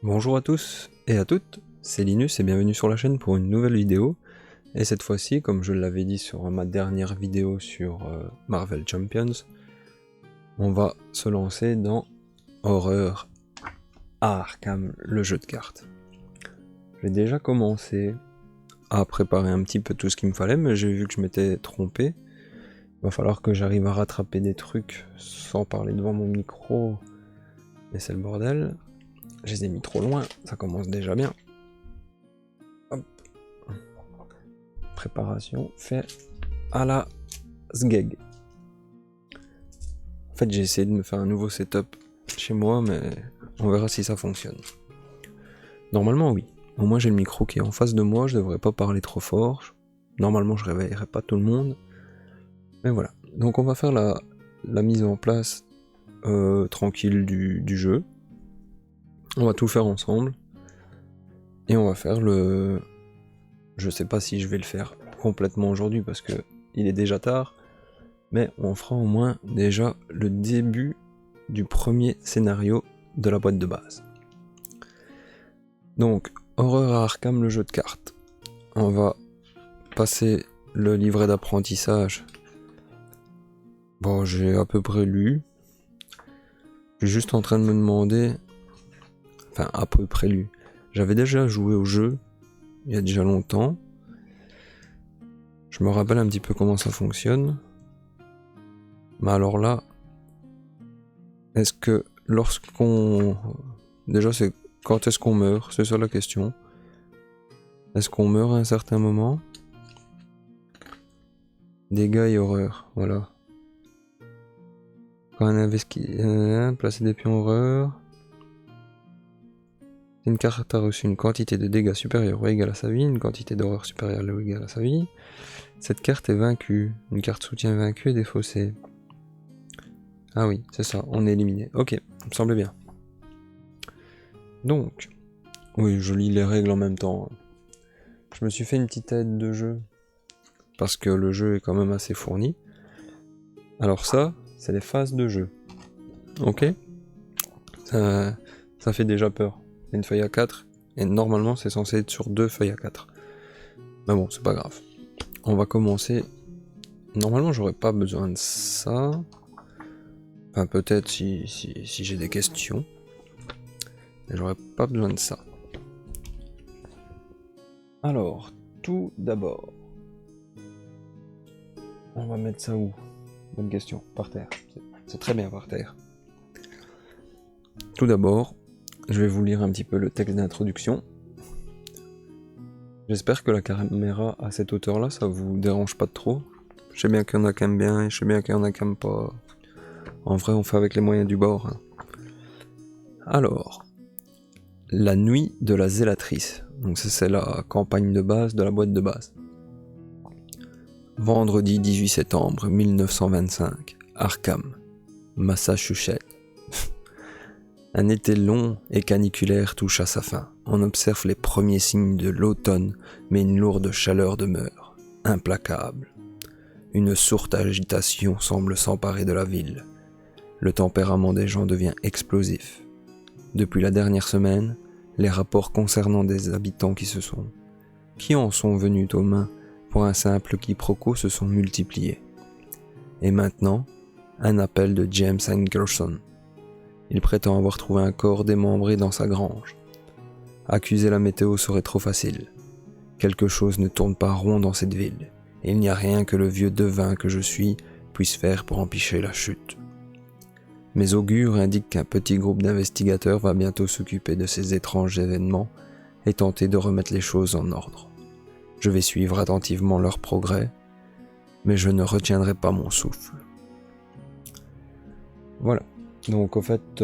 Bonjour à tous et à toutes, c'est Linus et bienvenue sur la chaîne pour une nouvelle vidéo. Et cette fois-ci, comme je l'avais dit sur ma dernière vidéo sur Marvel Champions, on va se lancer dans Horror à Arkham, le jeu de cartes. J'ai déjà commencé à préparer un petit peu tout ce qu'il me fallait, mais j'ai vu que je m'étais trompé. Il va falloir que j'arrive à rattraper des trucs sans parler devant mon micro, et c'est le bordel. Je les ai mis trop loin, ça commence déjà bien. Hop. Préparation fait à la sgeg. En fait, j'ai essayé de me faire un nouveau setup chez moi, mais on verra si ça fonctionne. Normalement, oui. Au moins, j'ai le micro qui est en face de moi, je devrais pas parler trop fort. Normalement, je réveillerai pas tout le monde. Mais voilà. Donc, on va faire la mise en place tranquille du jeu. On va tout faire ensemble. Et on va faire le... Je sais pas si je vais le faire complètement aujourd'hui parce que il est déjà tard. Mais on fera au moins déjà le début du premier scénario de la boîte de base. Donc, Horror à Arkham, le jeu de cartes. On va passer le livret d'apprentissage. Bon, j'ai à peu près lu. Je suis juste en train de me demander... Enfin, à peu près lu. J'avais déjà joué au jeu, il y a déjà longtemps. Je me rappelle un petit peu comment ça fonctionne. Mais alors là... Est-ce que lorsqu'on... Déjà, c'est quand est-ce qu'on meurt? C'est ça la question. Est-ce qu'on meurt à un certain moment? Dégâts et horreur, voilà. Quand placer des pions horreur. Une carte a reçu une quantité de dégâts supérieure ou égale à sa vie, une quantité d'horreur supérieure ou égale à sa vie. Cette carte est vaincue. Une carte soutien vaincue et défaussée. Ah oui, c'est ça, on est éliminé. Ok, ça me semblait bien. Donc, oui, je lis les règles en même temps. Je me suis fait une petite aide de jeu, parce que le jeu est quand même assez fourni. Alors ça, c'est les phases de jeu. Ok, ça fait déjà peur. C'est une feuille à 4, et normalement c'est censé être sur 2 feuilles à 4. Mais bon, c'est pas grave. On va commencer... Normalement j'aurais pas besoin de ça. Enfin peut-être si j'ai des questions. Mais j'aurais pas besoin de ça. Alors, tout d'abord... On va mettre ça où? Bonne question, par terre. C'est très bien par terre. Tout d'abord, je vais vous lire un petit peu le texte d'introduction. J'espère que la caméra à cette hauteur-là, ça vous dérange pas trop. Je sais bien qu'il y en a qui aiment bien et je sais bien qu'il y en a qui aiment pas. En vrai, on fait avec les moyens du bord. Hein. Alors, la nuit de la zélatrice. Donc c'est la campagne de base de la boîte de base. Vendredi 18 septembre 1925, Arkham, Massachusetts. Un été long et caniculaire touche à sa fin. On observe les premiers signes de l'automne, mais une lourde chaleur demeure, implacable. Une sourde agitation semble s'emparer de la ville. Le tempérament des gens devient explosif. Depuis la dernière semaine, les rapports concernant des habitants qui en sont venus aux mains pour un simple quiproquo se sont multipliés. Et maintenant, un appel de James Angerson. Il prétend avoir trouvé un corps démembré dans sa grange. Accuser la météo serait trop facile. Quelque chose ne tourne pas rond dans cette ville, et il n'y a rien que le vieux devin que je suis puisse faire pour empêcher la chute. Mes augures indiquent qu'un petit groupe d'investigateurs va bientôt s'occuper de ces étranges événements et tenter de remettre les choses en ordre. Je vais suivre attentivement leur progrès, mais je ne retiendrai pas mon souffle. Voilà. Donc en fait,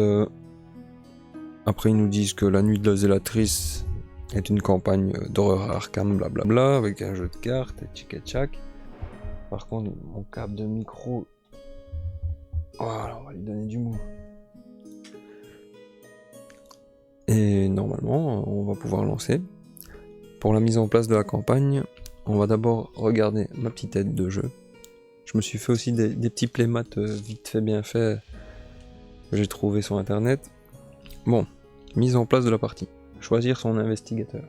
après ils nous disent que la nuit de la zélatrice est une campagne d'horreur à Arkham, blablabla, avec un jeu de cartes, et tchic et tchac. Par contre, mon câble de micro... Voilà, on va lui donner du mou. Et normalement, on va pouvoir lancer. Pour la mise en place de la campagne, on va d'abord regarder ma petite aide de jeu. Je me suis fait aussi des petits playmats vite fait bien fait que j'ai trouvé sur internet. Bon, mise en place de la partie. Choisir son investigateur.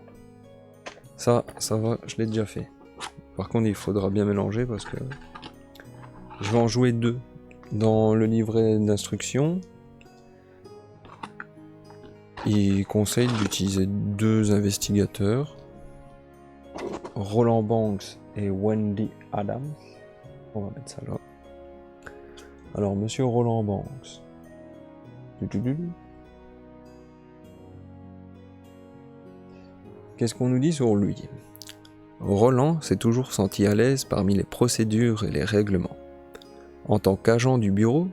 Ça va, je l'ai déjà fait. Par contre, il faudra bien mélanger parce que je vais en jouer 2. Dans le livret d'instruction, il conseille d'utiliser 2 investigateurs, Roland Banks et Wendy Adams. On va mettre ça là. Alors, monsieur Roland Banks. Qu'est-ce qu'on nous dit sur lui? Roland s'est toujours senti à l'aise parmi les procédures et les règlements. En tant qu'agent du bureau,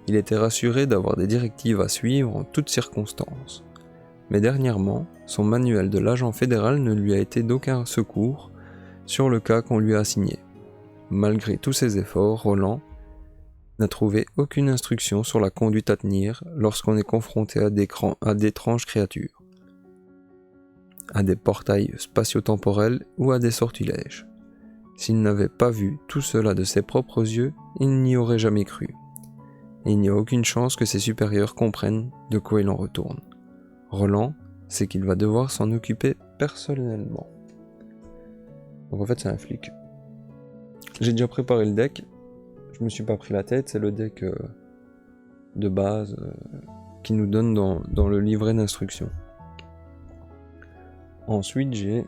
il était rassuré d'avoir des directives à suivre en toutes circonstances. Mais dernièrement, son manuel de l'agent fédéral ne lui a été d'aucun secours sur le cas qu'on lui a assigné. Malgré tous ses efforts, Roland n'a trouvé aucune instruction sur la conduite à tenir lorsqu'on est confronté à d'étranges créatures, à des portails spatio-temporels ou à des sortilèges. S'il n'avait pas vu tout cela de ses propres yeux, il n'y aurait jamais cru. Et il n'y a aucune chance que ses supérieurs comprennent de quoi il en retourne. Roland sait qu'il va devoir s'en occuper personnellement. Donc en fait c'est un flic. J'ai déjà préparé le deck, je me suis pas pris la tête, c'est le deck de base qui nous donne dans le livret d'instruction. Ensuite j'ai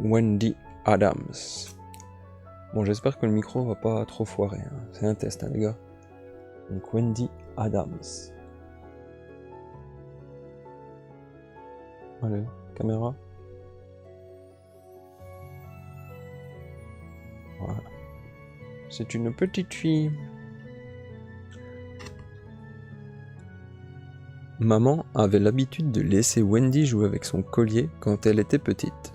Wendy Adams. Bon, j'espère que le micro va pas trop foirer, hein. C'est un test, hein, les gars. Donc Wendy Adams. Allez, caméra. Voilà. C'est une petite fille. Maman avait l'habitude de laisser Wendy jouer avec son collier quand elle était petite.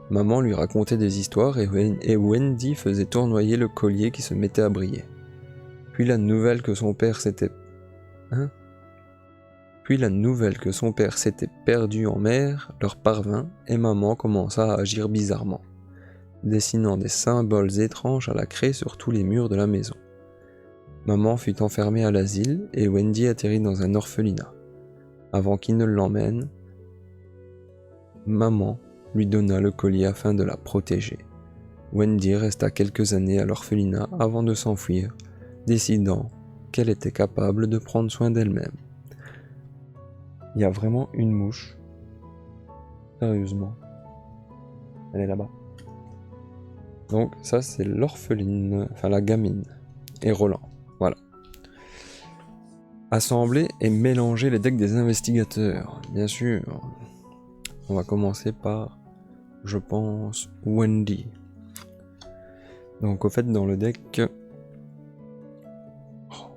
Maman lui racontait des histoires et Wendy faisait tournoyer le collier qui se mettait à briller. Puis la nouvelle que son père s'était perdu en mer leur parvint et maman commença à agir bizarrement, dessinant des symboles étranges à la craie sur tous les murs de la maison. Maman fut enfermée à l'asile et Wendy atterrit dans un orphelinat. Avant qu'il ne l'emmène, maman lui donna le collier afin de la protéger. Wendy resta quelques années à l'orphelinat avant de s'enfuir, décidant qu'elle était capable de prendre soin d'elle-même. Il y a vraiment une mouche. Sérieusement. Elle est là-bas. Donc ça c'est l'orpheline, enfin la gamine. Et Roland. Voilà. Assembler et mélanger les decks des investigateurs. Bien sûr. On va commencer par, je pense, Wendy. Donc au fait dans le deck... Oh,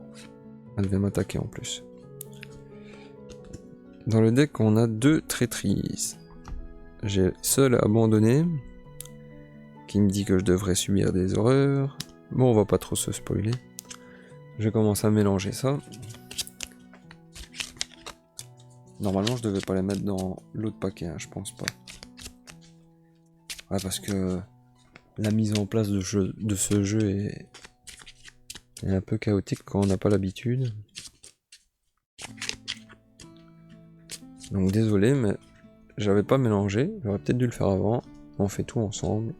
elle vient m'attaquer en plus. Dans le deck on a 2 traîtrises. J'ai seul abandonné, qui me dit que je devrais subir des horreurs. Bon, on va pas trop se spoiler. Je commence à mélanger ça. Normalement, je devais pas les mettre dans l'autre paquet, hein, je pense pas. Ouais, parce que la mise en place de ce jeu est un peu chaotique quand on n'a pas l'habitude. Donc désolé, mais j'avais pas mélangé. J'aurais peut-être dû le faire avant. On fait tout ensemble.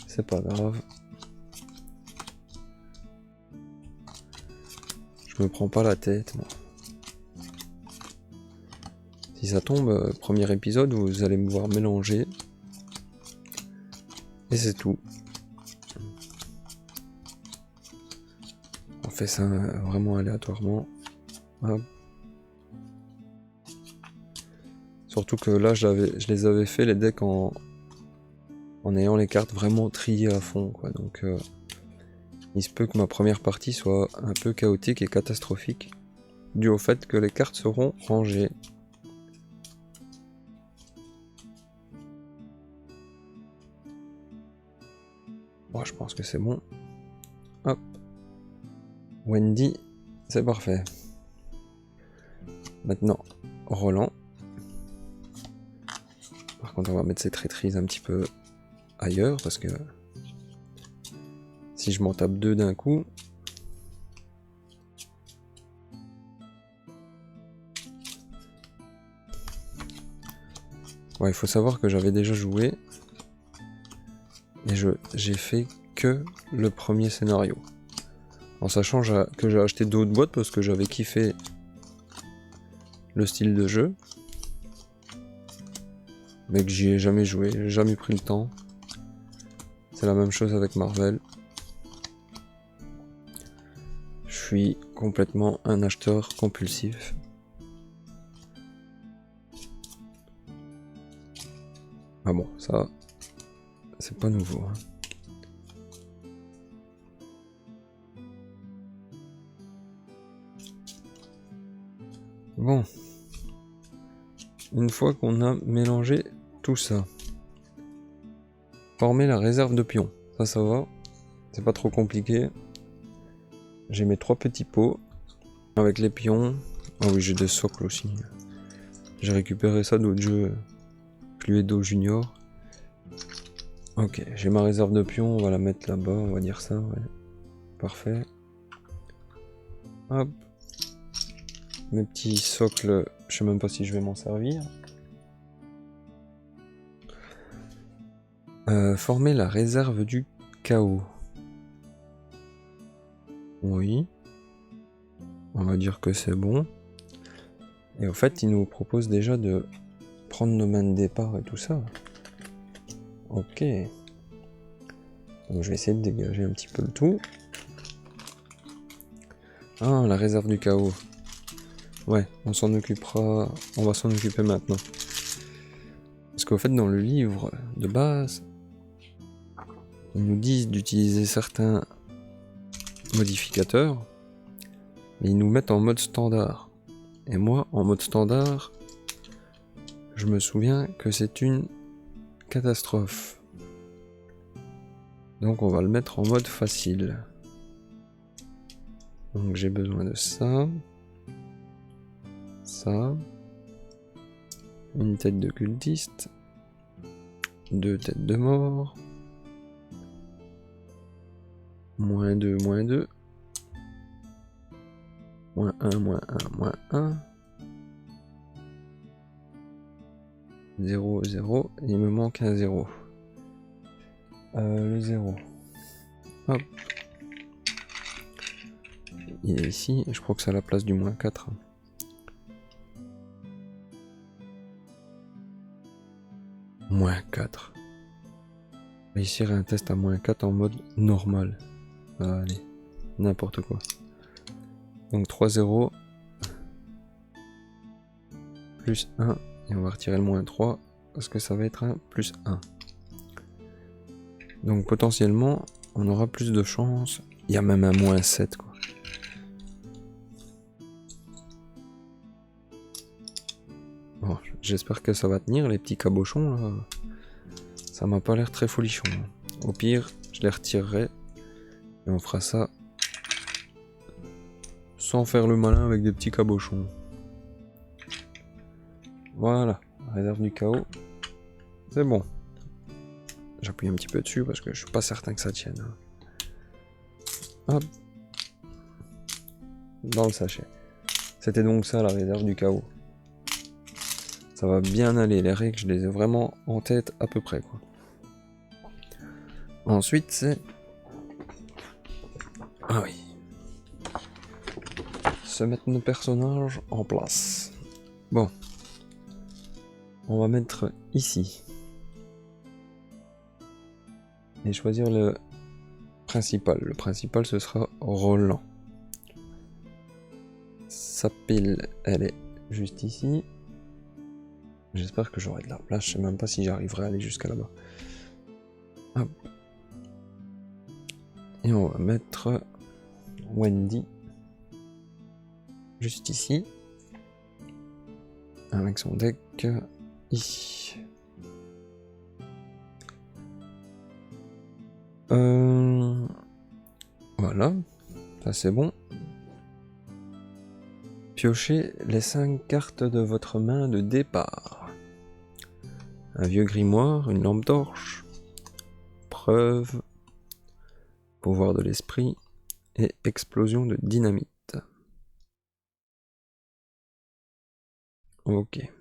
C'est pas grave. Je me prends pas la tête, moi. Si ça tombe, premier épisode, vous allez me voir mélanger. Et c'est tout. On fait ça vraiment aléatoirement. Hop. Surtout que là, je les avais fait les decks en ayant les cartes vraiment triées à fond, quoi. Donc, il se peut que ma première partie soit un peu chaotique et catastrophique, dû au fait que les cartes seront rangées. Bon, je pense que c'est bon. Hop. Wendy, c'est parfait. Maintenant, Roland. Par contre, on va mettre ces traîtrises un petit peu ailleurs, parce que si je m'en tape 2 d'un coup... Ouais, il faut savoir que j'avais déjà joué. Et j'ai fait que le premier scénario. En sachant que j'ai acheté d'autres boîtes parce que j'avais kiffé le style de jeu. Mais que j'y ai jamais joué, j'ai jamais pris le temps. C'est la même chose avec Marvel. Je suis complètement un acheteur compulsif. Ah bon, ça, c'est pas nouveau. Hein. Bon. Une fois qu'on a mélangé tout ça, former la réserve de pions. Ça va. C'est pas trop compliqué. J'ai mes 3 petits pots avec les pions. Ah oui, j'ai des socles aussi. J'ai récupéré ça d'autres jeux Cluedo Junior. Ok, j'ai ma réserve de pions, on va la mettre là-bas, on va dire ça, ouais. Parfait. Hop. Mes petits socles, je sais même pas si je vais m'en servir. Former la réserve du chaos. Oui. On va dire que c'est bon. Et en fait, il nous propose déjà de prendre nos mains de départ et tout ça. Ok. Donc je vais essayer de dégager un petit peu le tout. Ah, la réserve du chaos. Ouais, on s'en occupera. On va s'en occuper maintenant. Parce qu'au fait, dans le livre de base, ils nous disent d'utiliser certains modificateurs, mais ils nous mettent en mode standard. Et moi, en mode standard, je me souviens que c'est une catastrophe. Donc on va le mettre en mode facile. Donc j'ai besoin de ça. Ça. Une tête de cultiste. 2 têtes de mort. -2, -2. -1, -1, -1. 0, 0. Il me manque un 0. Le 0. Hop. Il est ici. Je crois que c'est à la place du -4. -4. Réussir un test à -4 en mode normal. Allez, n'importe quoi. Donc 3, 0. Plus 1. Et on va retirer le -3 parce que ça va être un +1. Donc potentiellement, on aura plus de chance. Il y a même un -7 quoi. Bon, j'espère que ça va tenir les petits cabochons là. Ça m'a pas l'air très folichon. Au pire, je les retirerai et on fera ça sans faire le malin avec des petits cabochons. Voilà, réserve du chaos. C'est bon. J'appuie un petit peu dessus parce que je suis pas certain que ça tienne. Hop. Dans le sachet. C'était donc ça la réserve du chaos. Ça va bien aller, les règles je les ai vraiment en tête à peu près quoi. Ensuite c'est... Ah oui. Se mettre nos personnages en place. Bon. On va mettre ici. Et choisir le principal. Le principal ce sera Roland. Sa pile, elle est juste ici. J'espère que j'aurai de la place, je sais même pas si j'arriverai à aller jusqu'à là-bas. Hop. Et on va mettre Wendy juste ici. Avec son deck ici. Voilà, ça c'est bon. Piochez les 5 cartes de votre main de départ. Un vieux grimoire, une lampe torche, preuve, pouvoir de l'esprit et explosion de dynamite. Ok.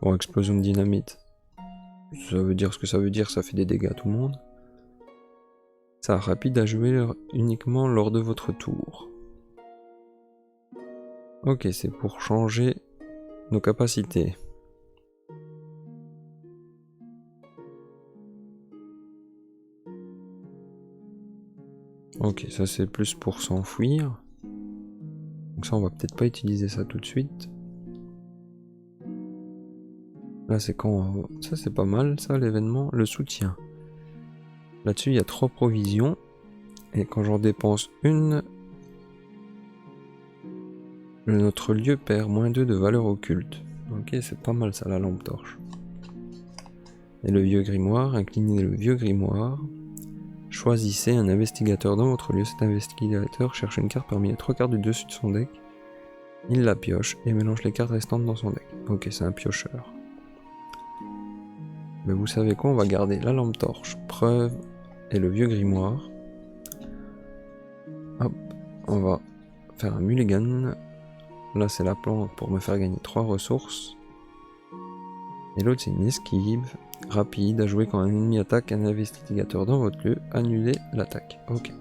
Bon, explosion de dynamite. Ça veut dire ce que ça veut dire, ça fait des dégâts à tout le monde. Ça, rapide à jouer uniquement lors de votre tour. Ok, c'est pour changer nos capacités. Ok, ça c'est plus pour s'enfuir. Donc ça, on va peut-être pas utiliser ça tout de suite. Là, c'est quand... Ça, c'est pas mal, ça, l'événement. Le soutien. Là-dessus, il y a 3 provisions. Et quand j'en dépense une... Notre lieu perd -2 de valeur occulte. Ok, c'est pas mal ça, la lampe torche. Et le vieux grimoire, inclinez le vieux grimoire. Choisissez un investigateur dans votre lieu. Cet investigateur cherche une carte parmi les 3 cartes du dessus de son deck. Il la pioche et mélange les cartes restantes dans son deck. Ok, c'est un piocheur. Mais vous savez quoi, on va garder la lampe torche, preuve et le vieux grimoire. Hop, on va faire un mulligan. Là, c'est la plante pour me faire gagner 3 ressources. Et l'autre, c'est une esquive rapide à jouer quand un ennemi attaque un investigateur dans votre lieu. Annulez l'attaque. Ok.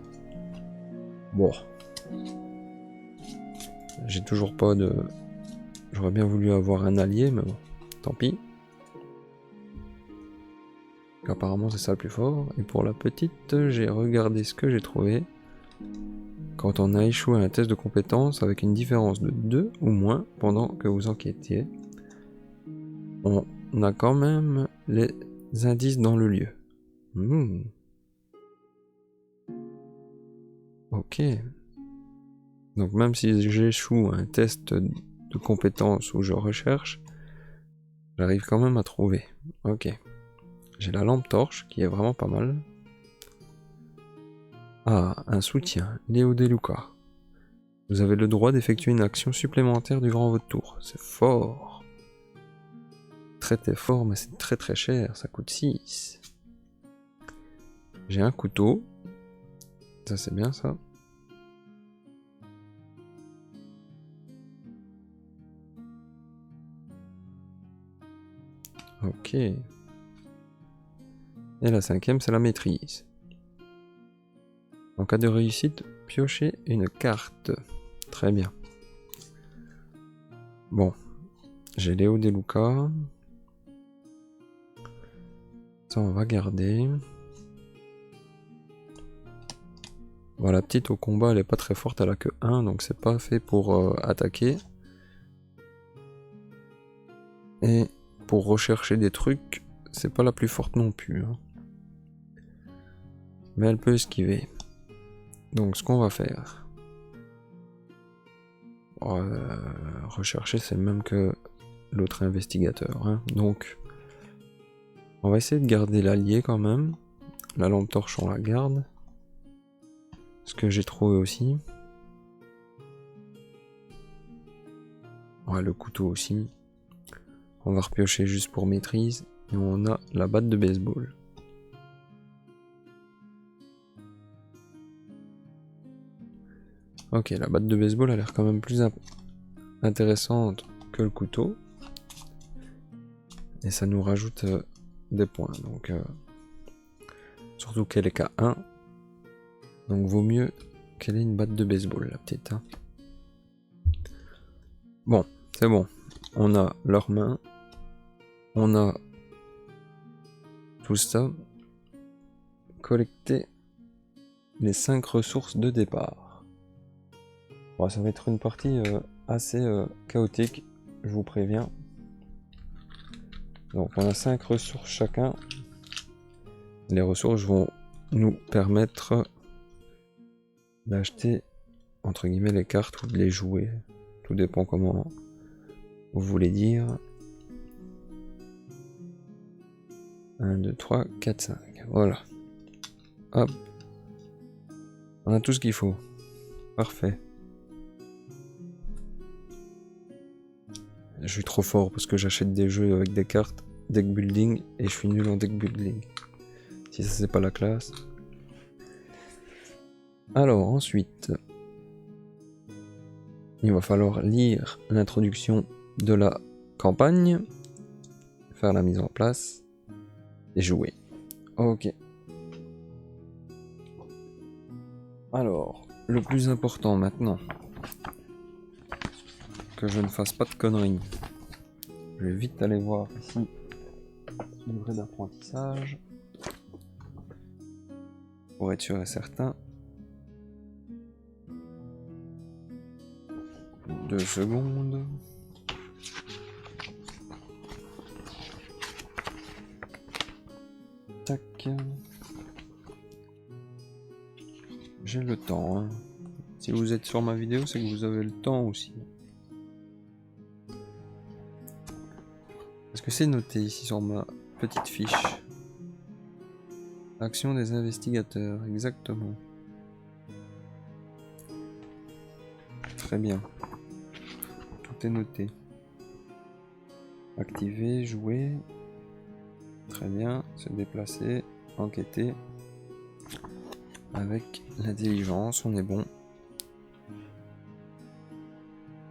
Bon. J'ai toujours pas de... J'aurais bien voulu avoir un allié, mais bon, tant pis. Apparemment, c'est ça le plus fort. Et pour la petite, j'ai regardé ce que j'ai trouvé. Quand on a échoué à un test de compétence avec une différence de 2 ou moins pendant que vous enquêtiez, on a quand même les indices dans le lieu. Ok. Donc même si j'échoue à un test de compétence où je recherche, j'arrive quand même à trouver. Ok. J'ai la lampe torche qui est vraiment pas mal. Ah, un soutien. Léo De Luca. Vous avez le droit d'effectuer une action supplémentaire durant votre tour. C'est fort. Très fort, mais c'est très cher. Ça coûte 6. J'ai un couteau. Ça, c'est bien, ça. Ok. Et la 5e, c'est la maîtrise. En cas de réussite, piochez une carte. Très bien. Bon. J'ai Léo De Luca. Ça, on va garder. Bon, la petite au combat, elle est pas très forte, elle a que 1, donc c'est pas fait pour attaquer. Et pour rechercher des trucs, c'est pas la plus forte non plus. Hein. Mais elle peut esquiver. Donc ce qu'on va faire... rechercher, c'est le même que l'autre investigateur. Hein. Donc on va essayer de garder l'allié quand même. La lampe torche, on la garde. Ce que j'ai trouvé aussi. Ouais, le couteau aussi. On va repiocher juste pour maîtrise. Et on a la batte de baseball. Ok, la batte de baseball a l'air quand même plus intéressante que le couteau. Et ça nous rajoute des points. Donc, surtout qu'elle est qu'à 1. Donc vaut mieux qu'elle ait une batte de baseball, la petite. Hein. Bon, c'est bon. On a leurs mains. On a tout ça. Collecter les 5 ressources de départ. Bon, ça va être une partie assez chaotique, je vous préviens. Donc on a 5 ressources chacun. Les ressources vont nous permettre d'acheter entre guillemets les cartes ou de les jouer. Tout dépend comment vous voulez dire. 1, 2, 3, 4, 5. Voilà. Hop. On a tout ce qu'il faut. Parfait. Je suis trop fort parce que j'achète des jeux avec des cartes deck building et je suis nul en deck building. Si ça c'est pas la classe. Alors ensuite, il va falloir lire l'introduction de la campagne. faire la mise en place et jouer. Ok. Alors, le plus important maintenant, que je ne fasse pas de conneries. Je vais vite aller voir ici, livret d'apprentissage, pour être sûr et certain. 2 secondes. Tac. J'ai le temps. Hein. Si vous êtes sur ma vidéo, c'est que vous avez le temps aussi. Est-ce que c'est noté ici sur ma petite fiche? Action des investigateurs, exactement. Très bien. Tout est noté. Activer, jouer. Très bien. Se déplacer, enquêter. Avec l'intelligence, on est bon.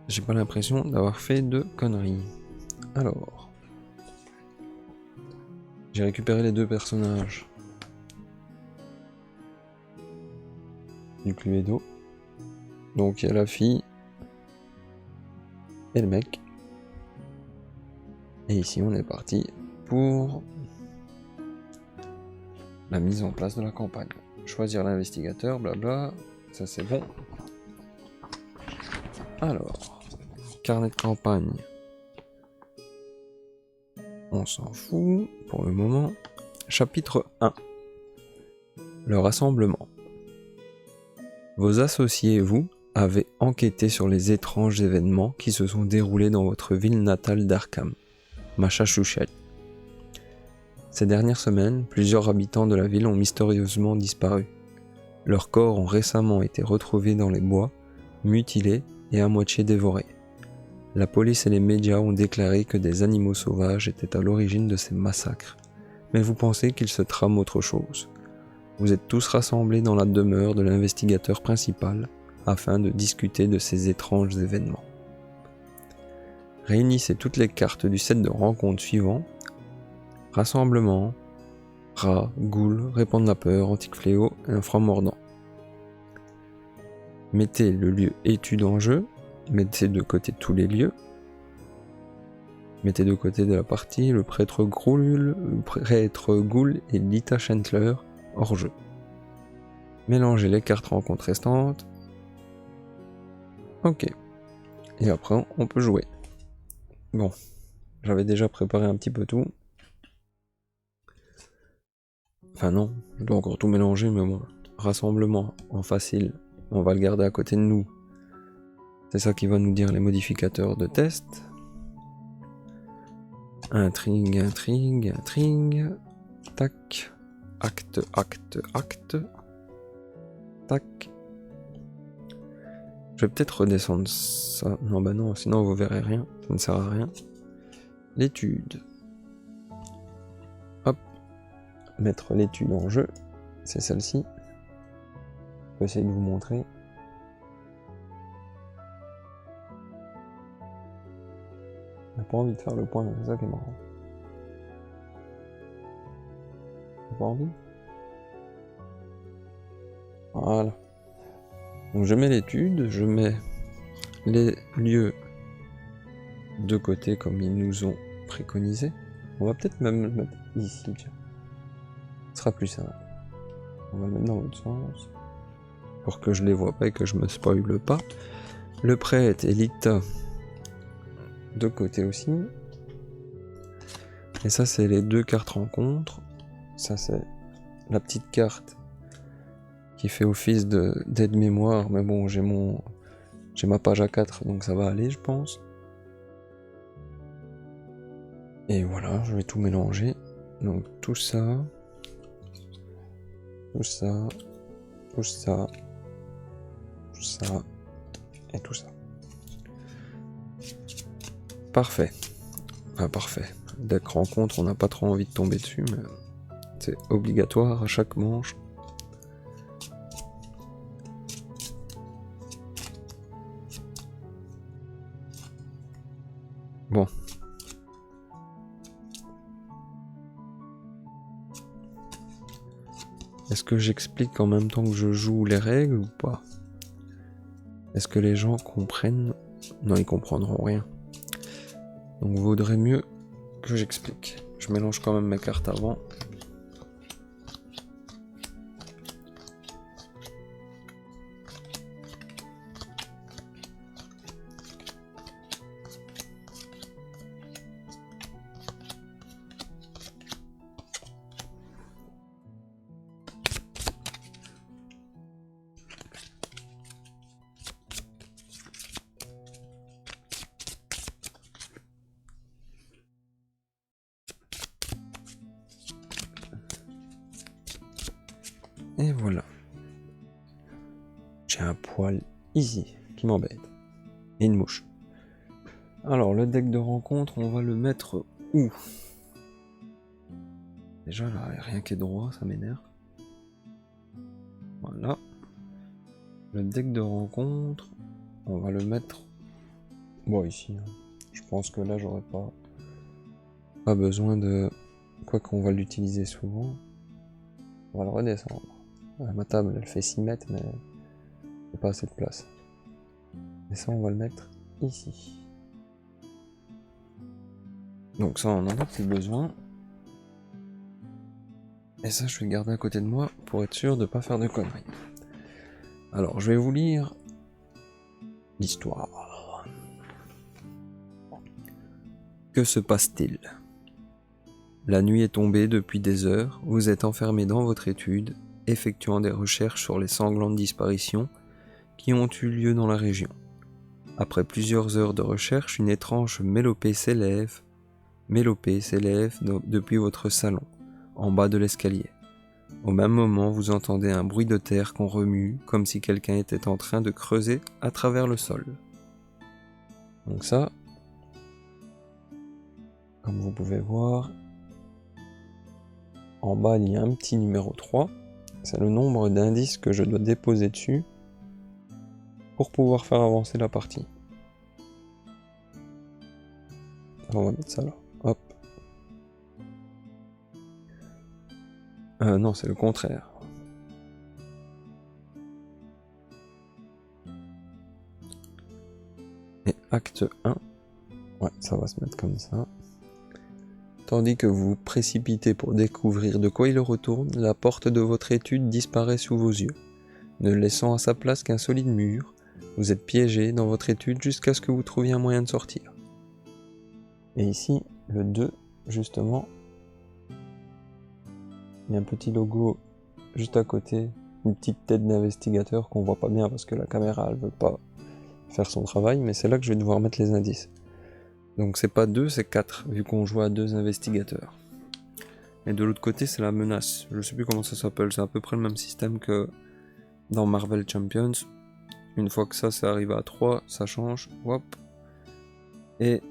J'ai pas l'impression d'avoir fait de conneries. Alors. J'ai récupéré les 2 personnages. Du Cluedo. Donc il y a la fille. Et le mec. Et ici on est parti pour la mise en place de la campagne. Choisir l'investigateur, blabla, ça c'est bon. Alors, carnet de campagne. On s'en fout pour le moment. Chapitre 1. Le rassemblement. Vos associés et vous avez enquêté sur les étranges événements qui se sont déroulés dans votre ville natale d'Arkham, Massachusetts. Ces dernières semaines, plusieurs habitants de la ville ont mystérieusement disparu. Leurs corps ont récemment été retrouvés dans les bois, mutilés et à moitié dévorés. La police et les médias ont déclaré que des animaux sauvages étaient à l'origine de ces massacres. Mais vous pensez qu'il se trame autre chose. Vous êtes tous rassemblés dans la demeure de l'investigateur principal afin de discuter de ces étranges événements. Réunissez toutes les cartes du set de rencontres suivant. Rassemblement, rat, goule, répandre la peur, antique fléau et un franc mordant. Mettez le lieu étude en jeu, mettez de côté tous les lieux, mettez de côté de la partie le prêtre Goule et Lita Chandler hors jeu. Mélangez les cartes rencontres restantes. Ok. Et après on peut jouer. Bon, j'avais déjà préparé un petit peu tout. Enfin non, je dois encore tout mélanger, mais bon. Rassemblement en facile, on va le garder à côté de nous. C'est ça qui va nous dire les modificateurs de test. Intrigue. Tac. Acte. Tac. Je vais peut-être redescendre ça. Non, bah non, sinon vous verrez rien. Ça ne sert à rien. L'étude. Hop. Mettre l'étude en jeu. C'est celle-ci. Je vais essayer de vous montrer. On n'a pas envie de faire le point, c'est ça qui est marrant. On n'a pas envie. Voilà. Donc je mets l'étude, je mets les lieux de côté comme ils nous ont préconisé. On va peut-être même le mettre ici, tiens. Ce sera plus simple. On va le mettre dans l'autre sens. Pour que je les vois pas et que je me spoile pas. Le prêtre et Lita de côté aussi. Et ça c'est les 2 cartes rencontres. Ça c'est la petite carte qui fait office d'aide-mémoire, mais bon j'ai ma page A4 donc ça va aller je pense. Et voilà, je vais tout mélanger. Donc tout ça et tout ça. Parfait. Enfin parfait. Deck rencontre, on n'a pas trop envie de tomber dessus, mais c'est obligatoire à chaque manche. Bon. Est-ce que j'explique en même temps que je joue les règles ou pas? Est-ce que les gens comprennent? Non, ils comprendront rien. Donc vaudrait mieux que j'explique. Je mélange quand même mes cartes avant. Et voilà. J'ai un poil ici qui m'embête. Et une mouche. Alors, le deck de rencontre, on va le mettre où? Déjà, là, rien qui est droit, ça m'énerve. Voilà. Le deck de rencontre, on va le mettre... Bon, ici. Je pense que là, j'aurais pas besoin de... Quoi qu'on va l'utiliser souvent. On va le redescendre. Ma table, elle fait 6 mètres, mais il n'y a pas assez de place. Et ça, on va le mettre ici. Donc ça, on n'en a plus besoin. Et ça, je vais le garder à côté de moi pour être sûr de ne pas faire de conneries. Alors, je vais vous lire l'histoire. Que se passe-t-il? La nuit est tombée depuis des heures, vous êtes enfermé dans votre étude, effectuant des recherches sur les sanglantes disparitions qui ont eu lieu dans la région. Après plusieurs heures de recherche, une étrange mélopée s'élève depuis votre salon, en bas de l'escalier. Au même moment, vous entendez un bruit de terre qu'on remue, comme si quelqu'un était en train de creuser à travers le sol. Donc ça, comme vous pouvez voir, en bas il y a un petit numéro 3, c'est le nombre d'indices que je dois déposer dessus pour pouvoir faire avancer la partie. Alors on va mettre ça là, hop. Non, c'est le contraire. Et acte 1, ouais, ça va se mettre comme ça. Tandis que vous vous précipitez pour découvrir de quoi il retourne, la porte de votre étude disparaît sous vos yeux, ne laissant à sa place qu'un solide mur. Vous êtes piégé dans votre étude jusqu'à ce que vous trouviez un moyen de sortir. Et ici, le 2, justement, il y a un petit logo juste à côté, une petite tête d'investigateur qu'on voit pas bien parce que la caméra elle veut pas faire son travail, mais c'est là que je vais devoir mettre les indices. Donc c'est pas 2, c'est 4, vu qu'on joue à 2 investigateurs. Et de l'autre côté, c'est la menace. Je sais plus comment ça s'appelle, c'est à peu près le même système que dans Marvel Champions. Une fois que ça arrive à 3, ça change, hop. Et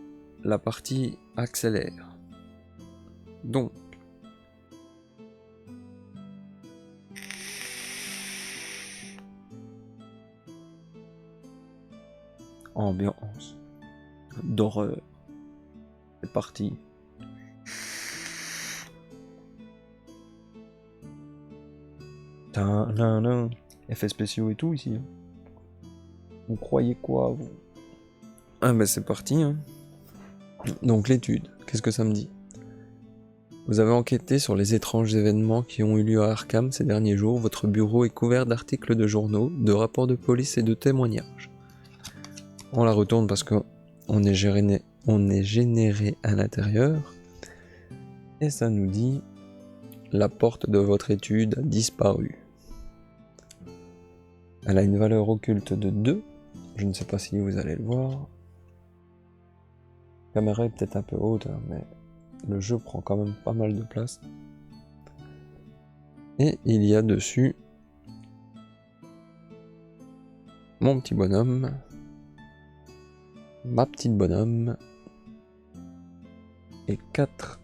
la partie accélère. Donc, ambiance d'horreur. C'est parti. Effets spéciaux et tout ici. Vous croyez quoi, vous? Ah ben c'est parti. Hein. Donc l'étude, qu'est-ce que ça me dit? Vous avez enquêté sur les étranges événements qui ont eu lieu à Arkham ces derniers jours. Votre bureau est couvert d'articles de journaux, de rapports de police et de témoignages. On la retourne parce qu'on est généré à l'intérieur. Et ça nous dit: la porte de votre étude a disparu. Elle a une valeur occulte de 2. Je ne sais pas si vous allez le voir. La caméra est peut-être un peu haute, hein, mais le jeu prend quand même pas mal de place. Et il y a dessus mon petit bonhomme, ma petite bonhomme, et 4.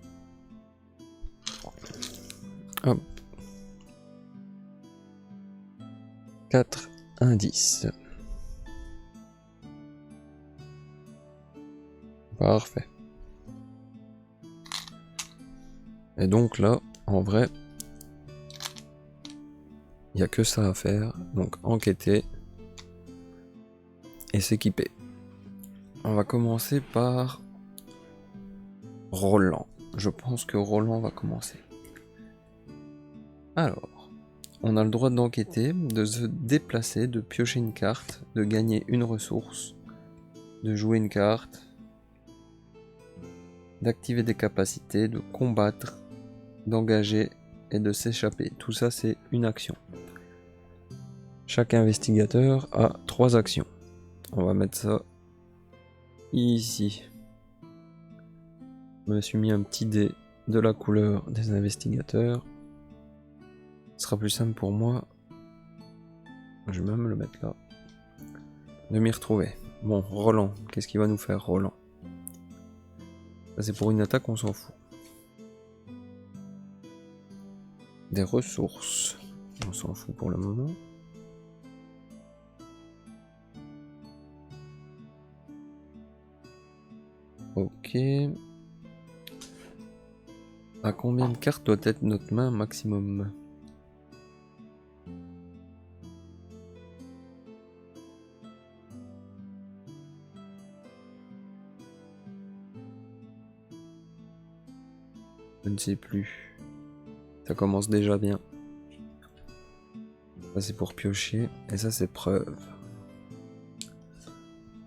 Hop. 4 indices. Parfait. Et donc là, en vrai, n'y a que ça à faire. Donc enquêter et s'équiper. On va commencer par Roland. Je pense que Roland va commencer. Alors, on a le droit d'enquêter, de se déplacer, de piocher une carte, de gagner une ressource, de jouer une carte, d'activer des capacités, de combattre, d'engager et de s'échapper. Tout ça, c'est une action. Chaque investigateur a 3 actions. On va mettre ça ici. Je me suis mis un petit dé de la couleur des investigateurs. Ce sera plus simple pour moi. Je vais même le mettre là. De m'y retrouver. Bon, Roland. Qu'est-ce qu'il va nous faire, Roland? Ça, c'est pour une attaque, on s'en fout. Des ressources. On s'en fout pour le moment. Ok. À combien de cartes doit être notre main maximum? Je ne sais plus. Ça commence déjà bien. Ça c'est pour piocher. Et ça c'est preuve.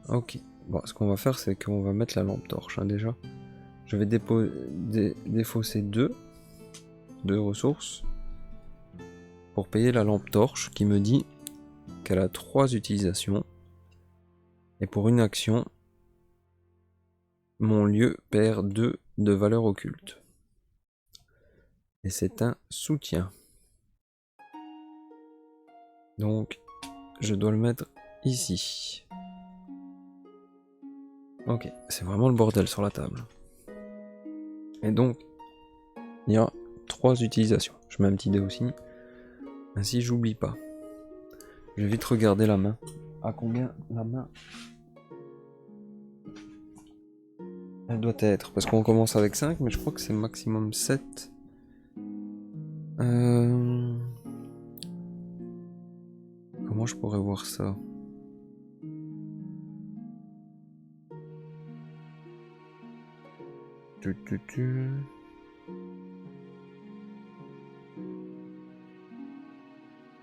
Ok. Bon, ce qu'on va faire c'est qu'on va mettre la lampe torche hein, déjà. Je vais défausser deux ressources. Pour payer la lampe torche qui me dit qu'elle a 3 utilisations. Et pour une action, mon lieu perd 2 de valeur occulte. Et c'est un soutien. Donc, je dois le mettre ici. Ok, c'est vraiment le bordel sur la table. Et donc, il y a 3 utilisations. Je mets un petit dé aussi. Ainsi, j'oublie pas. Je vais vite regarder la main. À combien la main elle doit être? Parce qu'on commence avec 5, mais je crois que c'est maximum 7. Comment je pourrais voir ça?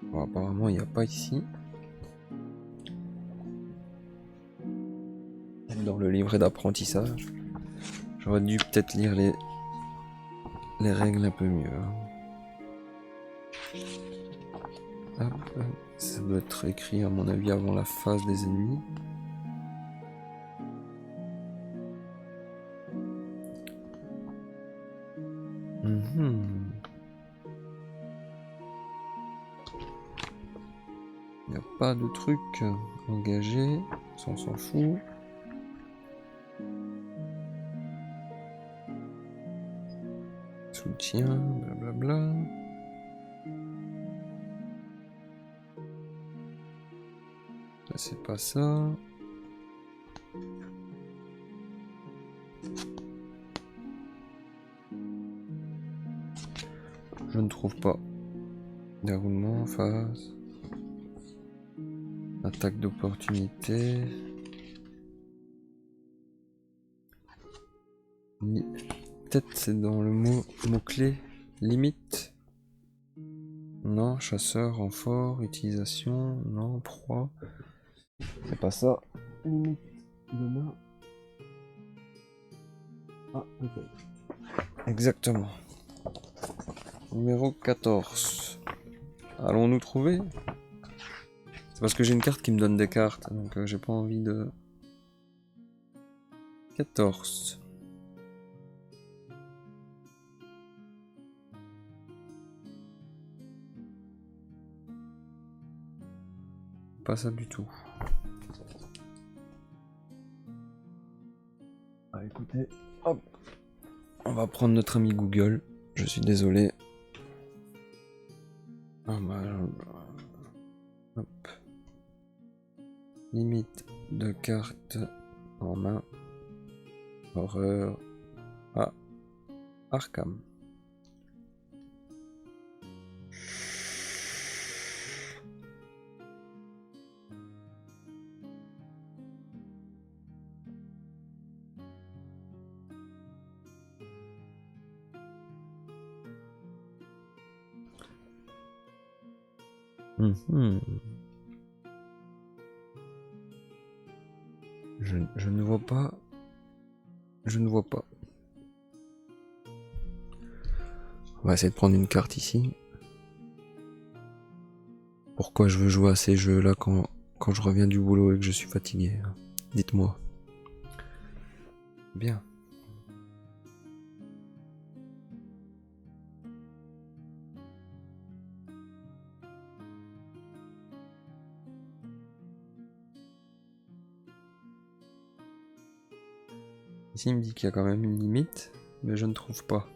Bon, apparemment, il n'y a pas ici. Dans le livret d'apprentissage. J'aurais dû peut-être lire les règles un peu mieux. Hop, ça doit être écrit à mon avis avant la phase des ennemis. Il n'y a pas de truc engagé, ça on s'en fout. Soutien, blablabla. Là c'est pas ça. Je ne trouve pas. Déroulement, phase. Attaque d'opportunité. Peut-être c'est dans le mot-clé limite. Non, chasseur, renfort, utilisation, non, proie. C'est pas ça. Limite de main. Ah, ok. Exactement. Numéro 14. Allons-nous trouver? C'est parce que j'ai une carte qui me donne des cartes, donc j'ai pas envie de... 14. Pas ça du tout. Ah écoutez, hop. On va prendre notre ami Google. Je suis désolé. Ah bah, hop. Limite de cartes en main. Horreur. Ah. Arkham. Mhm. Je ne vois pas. Je ne vois pas. On va essayer de prendre une carte ici. Pourquoi je veux jouer à ces jeux-là quand je reviens du boulot et que je suis fatigué? Dites-moi. Bien. Ici, il me dit qu'il y a quand même une limite, mais je ne trouve pas.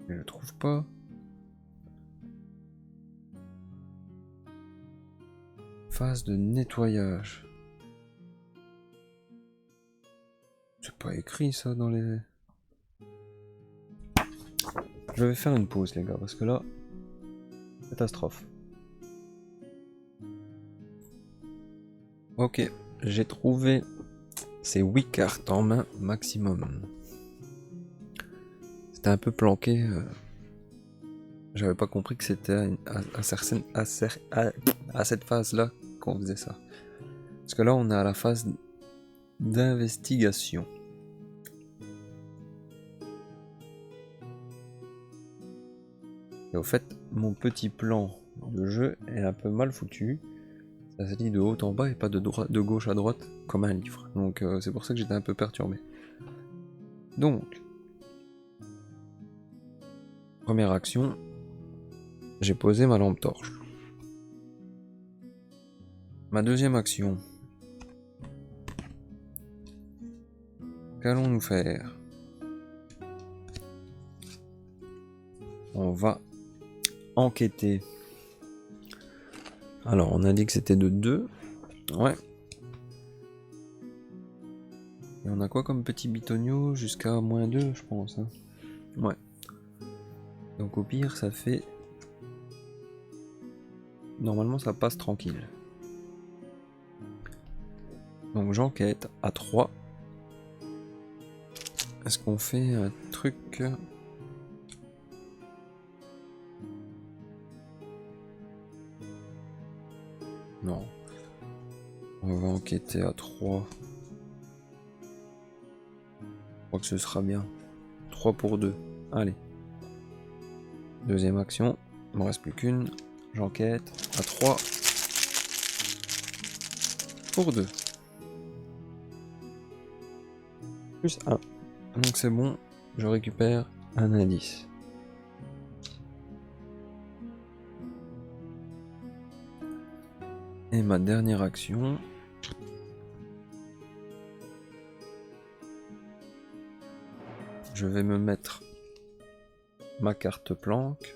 Je ne trouve pas. Phase de nettoyage. C'est pas écrit ça dans les... Je vais faire une pause les gars, parce que là... Catastrophe. Ok, j'ai trouvé ces 8 cartes en main maximum. C'était un peu planqué. J'avais pas compris que c'était à cette phase-là qu'on faisait ça. Parce que là, on est à la phase d'investigation. Et au fait, mon petit plan de jeu est un peu mal foutu. Ça se lit de haut en bas et pas de gauche à droite comme un livre. Donc c'est pour ça que j'étais un peu perturbé. Donc, première action, j'ai posé ma lampe torche. Ma deuxième action, qu'allons-nous faire? On va enquêter. Alors, on a dit que c'était de 2. Ouais. Et on a quoi comme petit bitonio? Jusqu'à -2, je pense. Hein. Ouais. Donc au pire, ça fait... Normalement, ça passe tranquille. Donc j'enquête à 3. Est-ce qu'on fait un truc... Non. On va enquêter à 3. Je crois que ce sera bien. 3 pour 2. Allez. Deuxième action. Il me reste plus qu'une. J'enquête à 3 pour 2. Plus 1. Donc c'est bon. Je récupère un indice. Et ma dernière action... Je vais me mettre ma carte planque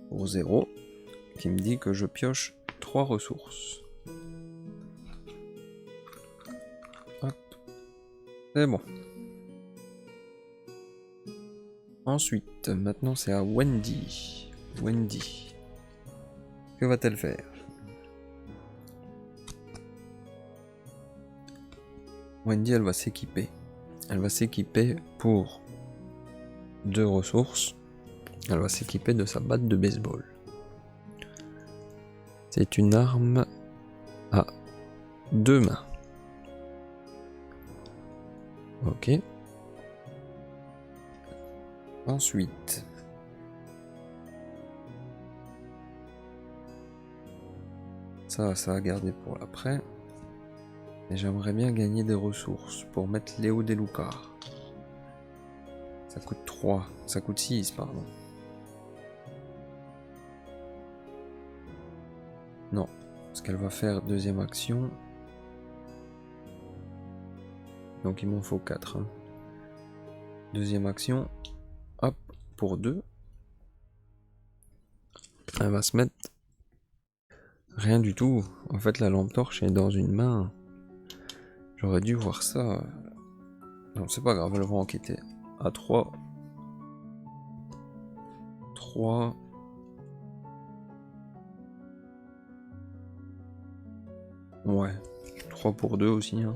pour 0 qui me dit que je pioche 3 ressources. Hop. C'est bon. Ensuite, maintenant c'est à Wendy. Wendy. Que va-t-elle faire? Wendy, elle va s'équiper. Elle va s'équiper pour 2 ressources. Elle va s'équiper de sa batte de baseball. C'est une arme à 2 mains. Ok. Ensuite, ça à garder pour l'après. Et j'aimerais bien gagner des ressources pour mettre Léo Delucar. Ça coûte 3. Ça coûte 6, pardon. Non. Parce qu'elle va faire deuxième action. Donc il m'en faut 4. Hein. Deuxième action. Hop. Pour 2. Elle va se mettre... Rien du tout. En fait, la lampe torche est dans une main. J'aurais dû voir ça. Non, c'est pas grave, elle va enquêter. À 3. 3. Ouais, 3 pour 2 aussi. Hein.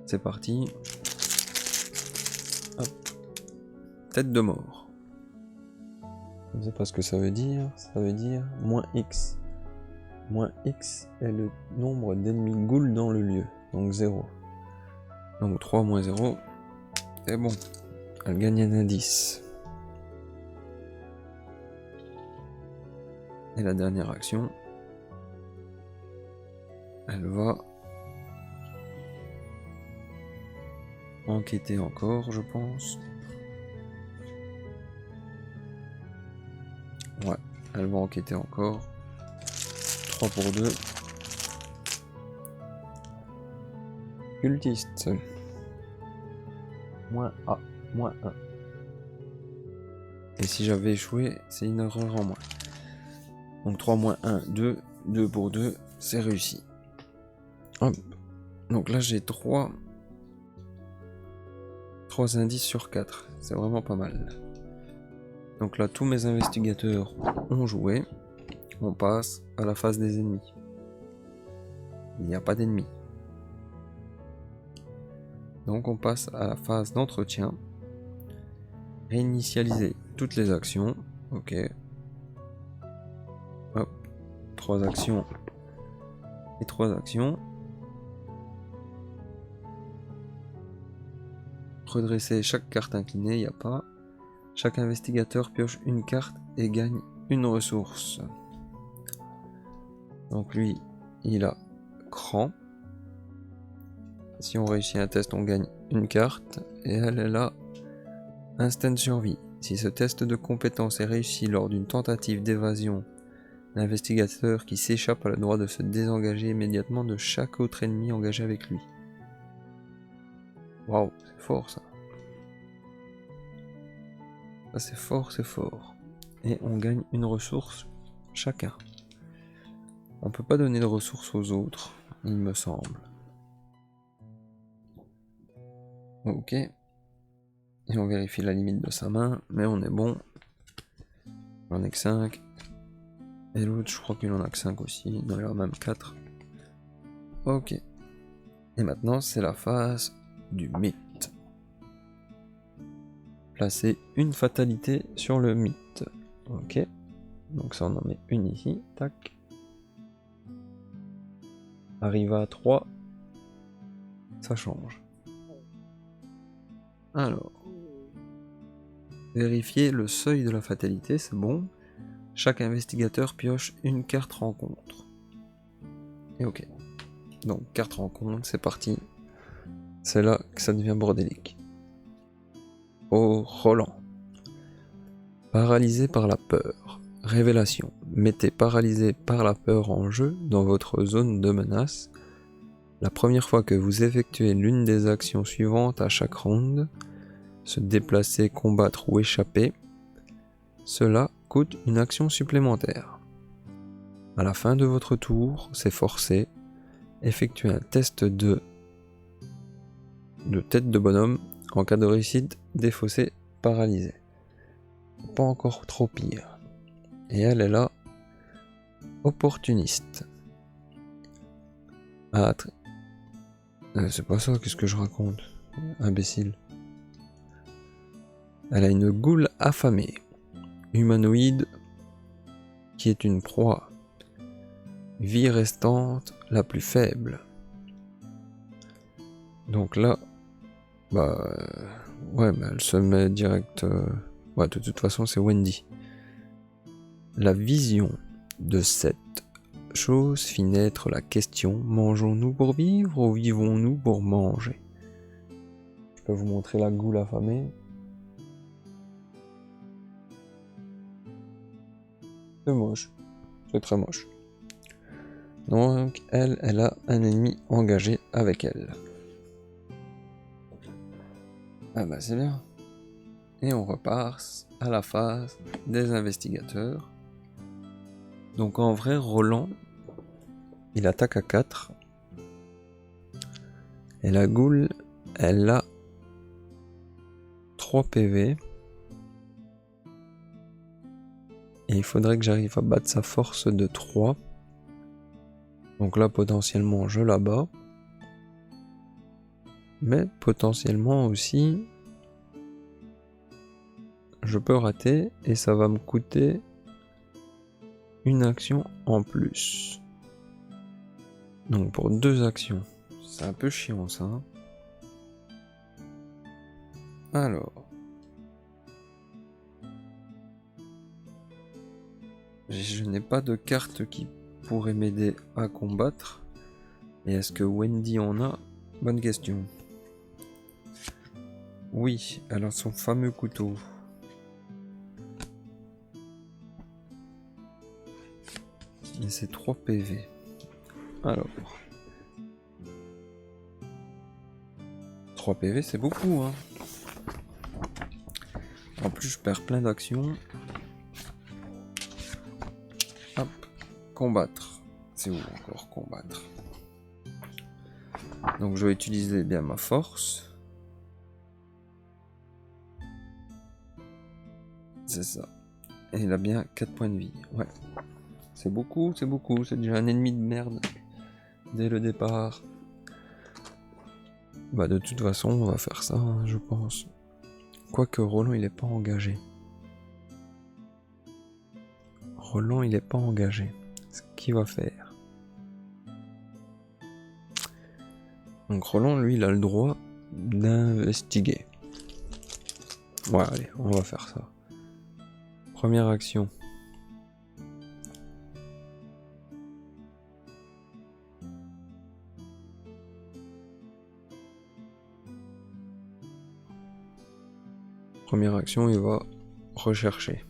C'est parti. Hop. Tête de mort. Je ne sais pas ce que ça veut dire. Ça veut dire moins X. Moins X est le nombre d'ennemis ghouls dans le lieu. Donc 0. Donc 3 moins 0. C'est bon. Elle gagne un indice. Et la dernière action. Elle va enquêter encore, je pense. Ouais, elle va enquêter encore. 3 pour 2. Cultiste. Moins A, moins 1. Et si j'avais échoué, c'est une erreur en moins. Donc 3 moins 1, 2. 2 pour 2, c'est réussi. Hop. Donc là j'ai 3 indices sur 4. C'est vraiment pas mal. Donc là tous mes investigateurs ont joué. On passe à la phase des ennemis. Il n'y a pas d'ennemis. Donc on passe à la phase d'entretien. Réinitialiser toutes les actions. Ok. Hop. 3 actions. Et 3 actions. Redresser chaque carte inclinée, il n'y a pas. Chaque investigateur pioche une carte et gagne une ressource. Donc lui, il a cran. Si on réussit un test, on gagne une carte. Et elle a instant survie. Si ce test de compétence est réussi lors d'une tentative d'évasion, l'investigateur qui s'échappe a le droit de se désengager immédiatement de chaque autre ennemi engagé avec lui. Waouh, c'est fort ça. Ça c'est fort, c'est fort. Et on gagne une ressource chacun. On peut pas donner de ressources aux autres, il me semble. Ok. Et on vérifie la limite de sa main, mais on est bon. J'en ai que 5. Et l'autre, je crois qu'il en a que 5 aussi. Non, il en a même 4. Ok. Et maintenant, c'est la phase du mythe. Placer une fatalité sur le mythe. Ok. Donc ça, on en met une ici. Tac. Arrive à 3. Ça change. Alors. Vérifier le seuil de la fatalité, c'est bon. Chaque investigateur pioche une carte rencontre. Et ok. Donc carte rencontre, c'est parti. C'est là que ça devient bordélique. Oh, Roland. Paralysé par la peur. Révélation. Mettez paralysé par la peur en jeu dans votre zone de menace. La première fois que vous effectuez l'une des actions suivantes à chaque ronde, se déplacer, combattre ou échapper, cela coûte une action supplémentaire. À la fin de votre tour, c'est forcé, effectuez un test de tête de bonhomme. En cas de réussite, défaussé, paralysé. Pas encore trop pire. Et elle est là, opportuniste. Ah, c'est pas ça, qu'est-ce que je raconte? Imbécile. Elle a une goule affamée, humanoïde, qui est une proie. Vie restante la plus faible. Donc là, ouais, mais elle se met direct. Ouais, de toute façon, c'est Wendy. La vision de cette chose fit naître la question: mangeons-nous pour vivre ou vivons-nous pour manger? Je peux vous montrer la goule affamée. C'est moche. C'est très moche. Donc, elle a un ennemi engagé avec elle. Ah bah c'est bien. Et on repart à la phase des investigateurs. Donc en vrai, Roland, il attaque à 4. Et la goule, elle a 3 PV. Et il faudrait que j'arrive à battre sa force de 3. Donc là, potentiellement, je la bats. Mais potentiellement aussi, je peux rater et ça va me coûter une action en plus. Donc pour 2 actions, c'est un peu chiant ça. Alors, je n'ai pas de carte qui pourrait m'aider à combattre. Et est-ce que Wendy en a? Bonne question. Oui, elle a son fameux couteau. Et c'est 3 PV. Alors. 3 PV, c'est beaucoup, hein. En plus, je perds plein d'actions. Hop. Combattre. C'est où encore combattre? Donc, je vais utiliser bien ma force. C'est ça. Et il a bien 4 points de vie. Ouais. C'est beaucoup, c'est beaucoup. C'est déjà un ennemi de merde. Dès le départ. Bah de toute façon, on va faire ça, hein, je pense. Quoique Roland, il est pas engagé. Roland, il est pas engagé. Ce qu'il va faire. Donc Roland, lui, il a le droit d'investiguer. Ouais, allez, on va faire ça. Première action. Première action, il va rechercher.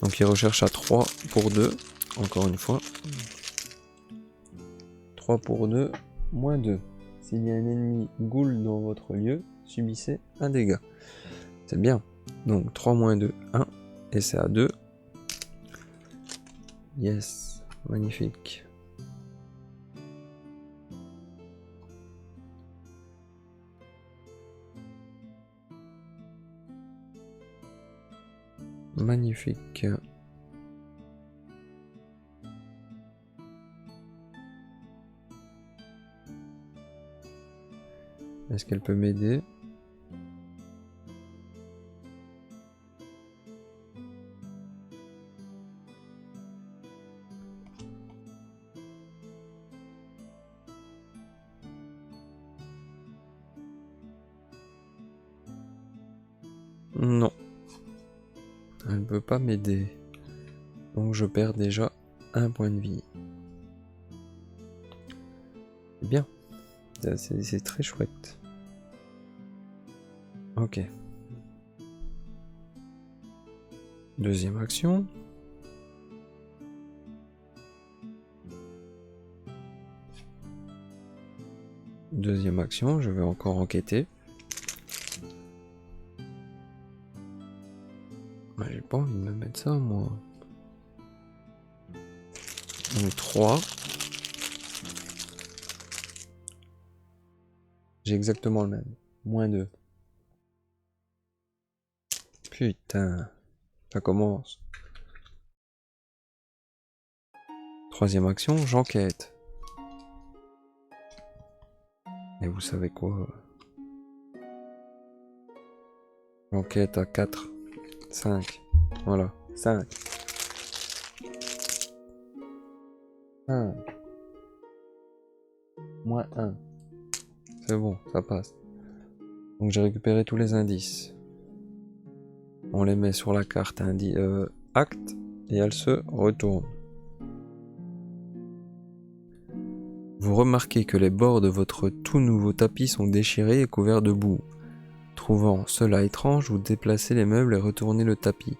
Donc il recherche à 3 pour 2, encore une fois. 3 pour 2, moins 2. S'il y a un ennemi ghoul dans votre lieu, subissez un dégât. C'est bien. Donc 3 moins 2, 1. Et c'est à 2. Yes, magnifique. Magnifique. Est-ce qu'elle peut m'aider? Non. Elle ne peut pas m'aider. Donc je perds déjà un point de vie. C'est bien. C'est très chouette. Ok. Deuxième action. Deuxième action, je vais encore enquêter. Bah, j'ai pas envie de me mettre ça, moi. Donc 3. J'ai exactement le même. Moins 2. Putain. Ça commence. Troisième action, j'enquête. Et vous savez quoi? J'enquête à 4. 5. Voilà. 5. 1. Moins 1. C'est bon, ça passe. Donc j'ai récupéré tous les indices. On les met sur la carte acte et elle se retourne. Vous remarquez que les bords de votre tout nouveau tapis sont déchirés et couverts de boue. Trouvant cela étrange, vous déplacez les meubles et retournez le tapis.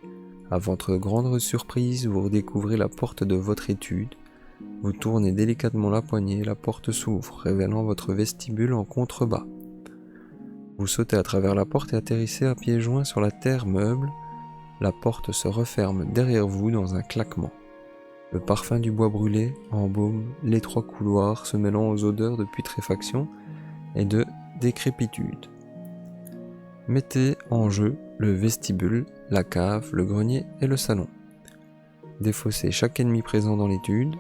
À votre grande surprise, vous redécouvrez la porte de votre étude. Vous tournez délicatement la poignée, la porte s'ouvre, révélant votre vestibule en contrebas. Vous sautez à travers la porte et atterrissez à pieds joints sur la terre meuble. La porte se referme derrière vous dans un claquement. Le parfum du bois brûlé embaume l'étroit couloir se mêlant aux odeurs de putréfaction et de décrépitude. Mettez en jeu le vestibule, la cave, le grenier et le salon. Défaussez chaque ennemi présent dans l'étude.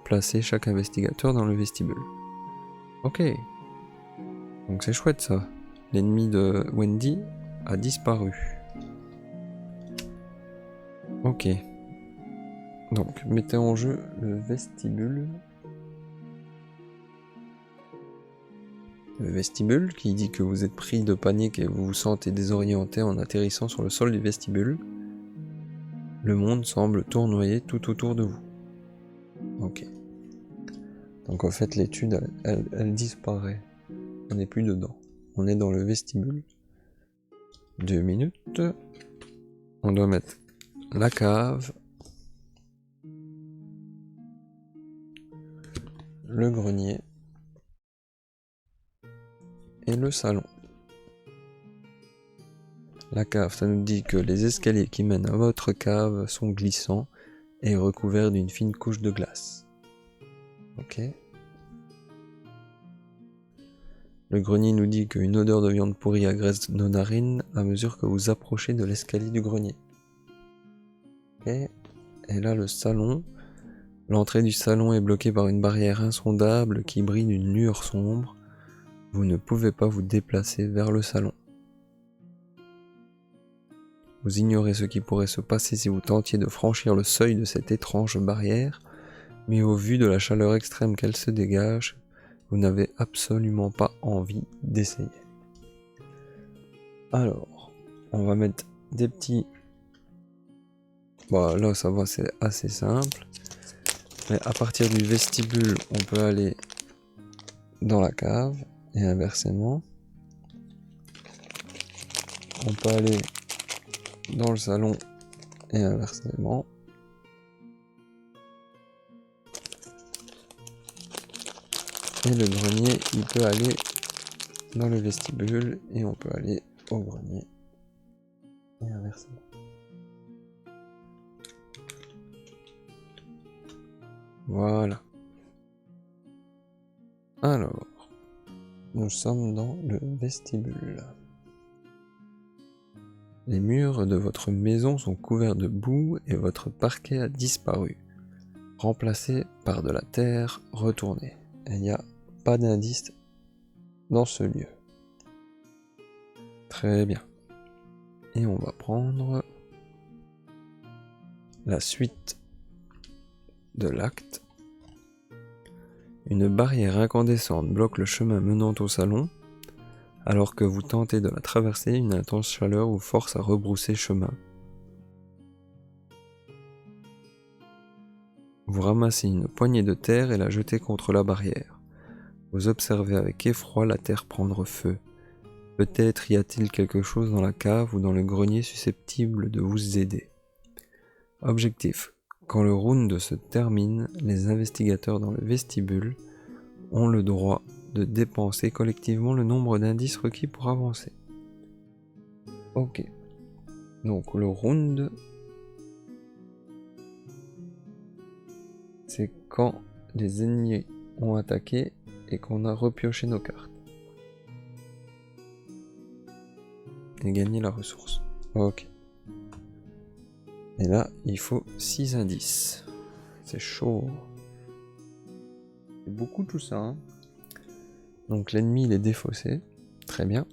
Placez chaque investigateur dans le vestibule. Ok. Donc c'est chouette ça. L'ennemi de Wendy a disparu. Ok. Donc mettez en jeu le vestibule. Le vestibule qui dit que vous êtes pris de panique et vous vous sentez désorienté en atterrissant sur le sol du vestibule. Le monde semble tournoyer tout autour de vous. Ok. Donc en fait l'étude elle disparaît. On n'est plus dedans. On est dans le vestibule. 2 minutes. On doit mettre la cave. Le grenier. Et le salon. La cave, ça nous dit que les escaliers qui mènent à votre cave sont glissants et recouverts d'une fine couche de glace. Ok. Le grenier nous dit qu'une odeur de viande pourrie agresse nos narines à mesure que vous approchez de l'escalier du grenier. Ok. Et là, le salon. L'entrée du salon est bloquée par une barrière insondable qui brille d'une lueur sombre. Vous ne pouvez pas vous déplacer vers le salon. Vous ignorez ce qui pourrait se passer si vous tentiez de franchir le seuil de cette étrange barrière, mais au vu de la chaleur extrême qu'elle se dégage, vous n'avez absolument pas envie d'essayer. Alors, on va mettre des petits... Bon, là ça va, c'est assez simple. Mais à partir du vestibule, on peut aller dans la cave, et inversement. On peut aller dans le salon, et inversement. Et le grenier, il peut aller dans le vestibule, et on peut aller au grenier, et inversement. Voilà. Alors, nous sommes dans le vestibule. Les murs de votre maison sont couverts de boue et votre parquet a disparu, remplacé par de la terre retournée. Il n'y a pas d'indice dans ce lieu. Très bien. Et on va prendre la suite de l'acte. Une barrière incandescente bloque le chemin menant au salon. Alors que vous tentez de la traverser, une intense chaleur vous force à rebrousser chemin. Vous ramassez une poignée de terre et la jetez contre la barrière. Vous observez avec effroi la terre prendre feu. Peut-être y a-t-il quelque chose dans la cave ou dans le grenier susceptible de vous aider. Objectif. Quand le round se termine, les investigateurs dans le vestibule ont le droit de dépenser collectivement le nombre d'indices requis pour avancer. Ok. Donc le round, c'est quand les ennemis ont attaqué et qu'on a repioché nos cartes. Et gagner la ressource. Ok. Et là, il faut 6 indices. C'est chaud. C'est beaucoup tout ça, hein. Donc l'ennemi il est défaussé, très bien.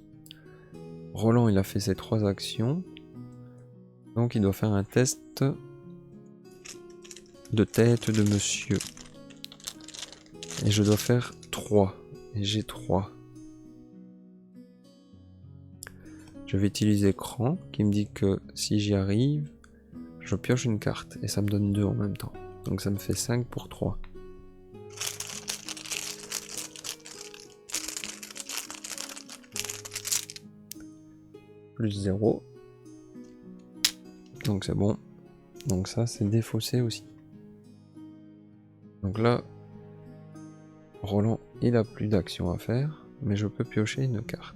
Roland il a fait ses 3 actions, donc il doit faire un test de tête de monsieur. Et je dois faire 3, et j'ai 3. Je vais utiliser cran, qui me dit que si j'y arrive, je pioche une carte, et ça me donne 2 en même temps. Donc ça me fait 5 pour 3. Plus 0. Donc c'est bon. Donc ça c'est défaussé aussi. Donc là, Roland il a plus d'action à faire, mais je peux piocher une carte.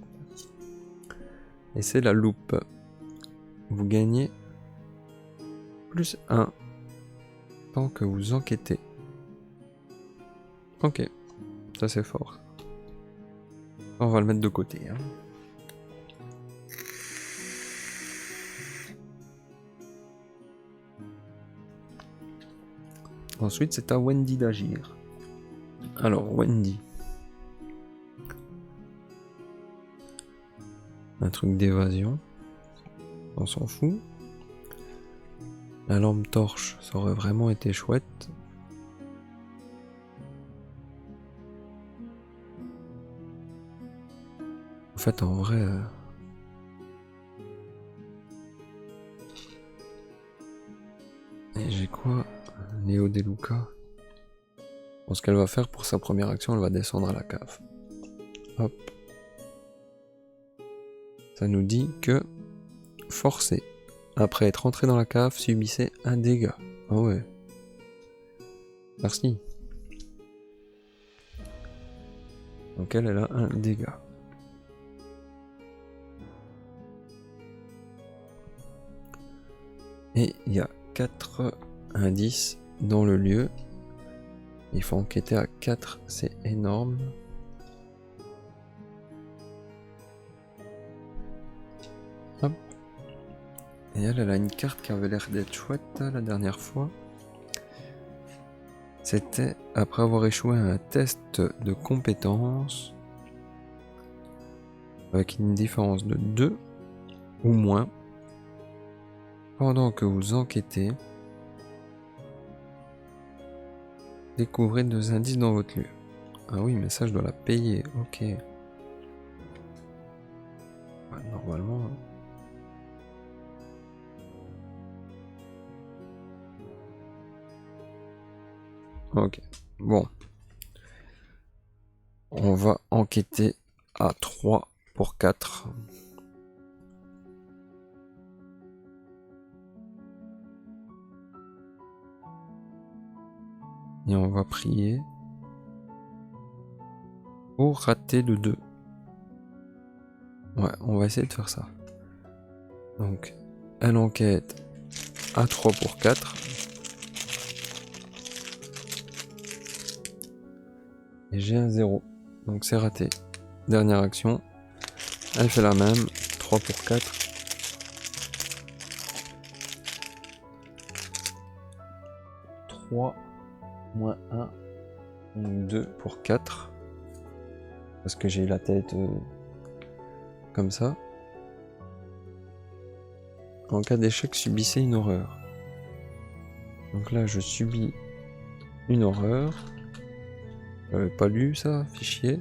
Et c'est la loupe. Vous gagnez plus 1 tant que vous enquêtez. Ok, ça c'est fort. On va le mettre de côté, hein. Ensuite, c'est à Wendy d'agir. Alors, Wendy. Un truc d'évasion. On s'en fout. La lampe torche, ça aurait vraiment été chouette. En fait, en vrai... Et j'ai quoi? Léo De Luca. Bon, ce qu'elle va faire pour sa première action, elle va descendre à la cave. Hop. Ça nous dit que forcé, après être entré dans la cave, subissait un dégât. Ah ouais. Merci. Donc elle a un dégât. Et il y a 4 indices dans le lieu. Il faut enquêter à 4, c'est énorme. Hop. Et elle a une carte qui avait l'air d'être chouette la dernière fois. C'était après avoir échoué à un test de compétence avec une différence de 2 ou moins. Pendant que vous enquêtez, découvrez 2 indices dans votre lieu. Ah oui, mais ça je dois la payer, ok. Ouais, normalement... Ok, bon. On va enquêter à 3 pour 4. Et on va prier pour rater de 2. Ouais, on va essayer de faire ça. Donc, elle enquête à 3 pour 4. Et j'ai un 0. Donc c'est raté. Dernière action. Elle fait la même. 3 pour 4. moins 1. Donc 2 pour 4. Parce que j'ai la tête comme ça. En cas d'échec, subissez une horreur. Donc là, je subis une horreur. J'avais pas lu ça, fichier.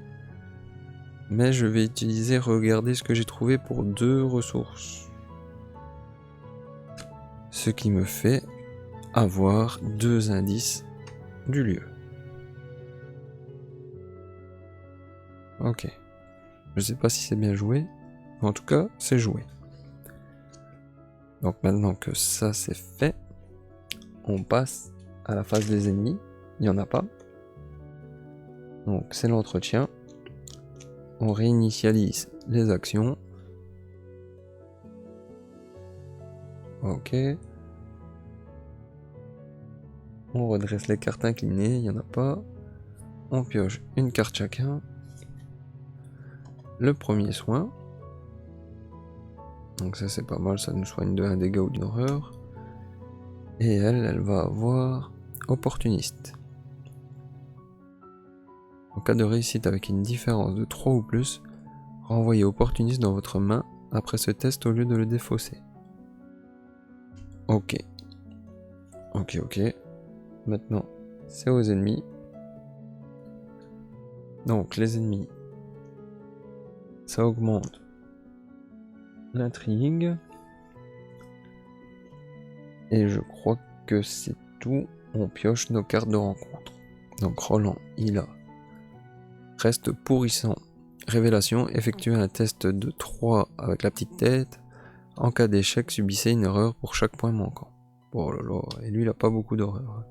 Mais je vais utiliser regarder ce que j'ai trouvé pour 2 ressources. Ce qui me fait avoir 2 indices du lieu. Ok. Je sais pas si c'est bien joué. En tout cas, c'est joué. Donc maintenant que ça c'est fait, on passe à la phase des ennemis. Il n'y en a pas. Donc c'est l'entretien. On réinitialise les actions. Ok. On redresse les cartes inclinées, il n'y en a pas. On pioche une carte chacun. Le premier soin. Donc ça c'est pas mal, ça nous soigne de un dégât ou d'une horreur. Et elle va avoir opportuniste. En cas de réussite avec une différence de 3 ou plus, renvoyez opportuniste dans votre main après ce test au lieu de le défausser. Ok. Ok. Maintenant, c'est aux ennemis. Donc les ennemis, ça augmente l'intrigue. Et je crois que c'est tout. On pioche nos cartes de rencontre. Donc Roland, il a reste pourrissant. Révélation, effectuez un test de 3 avec la petite tête. En cas d'échec, subissez une erreur pour chaque point manquant. Oh là là, et lui il a pas beaucoup d'horreur.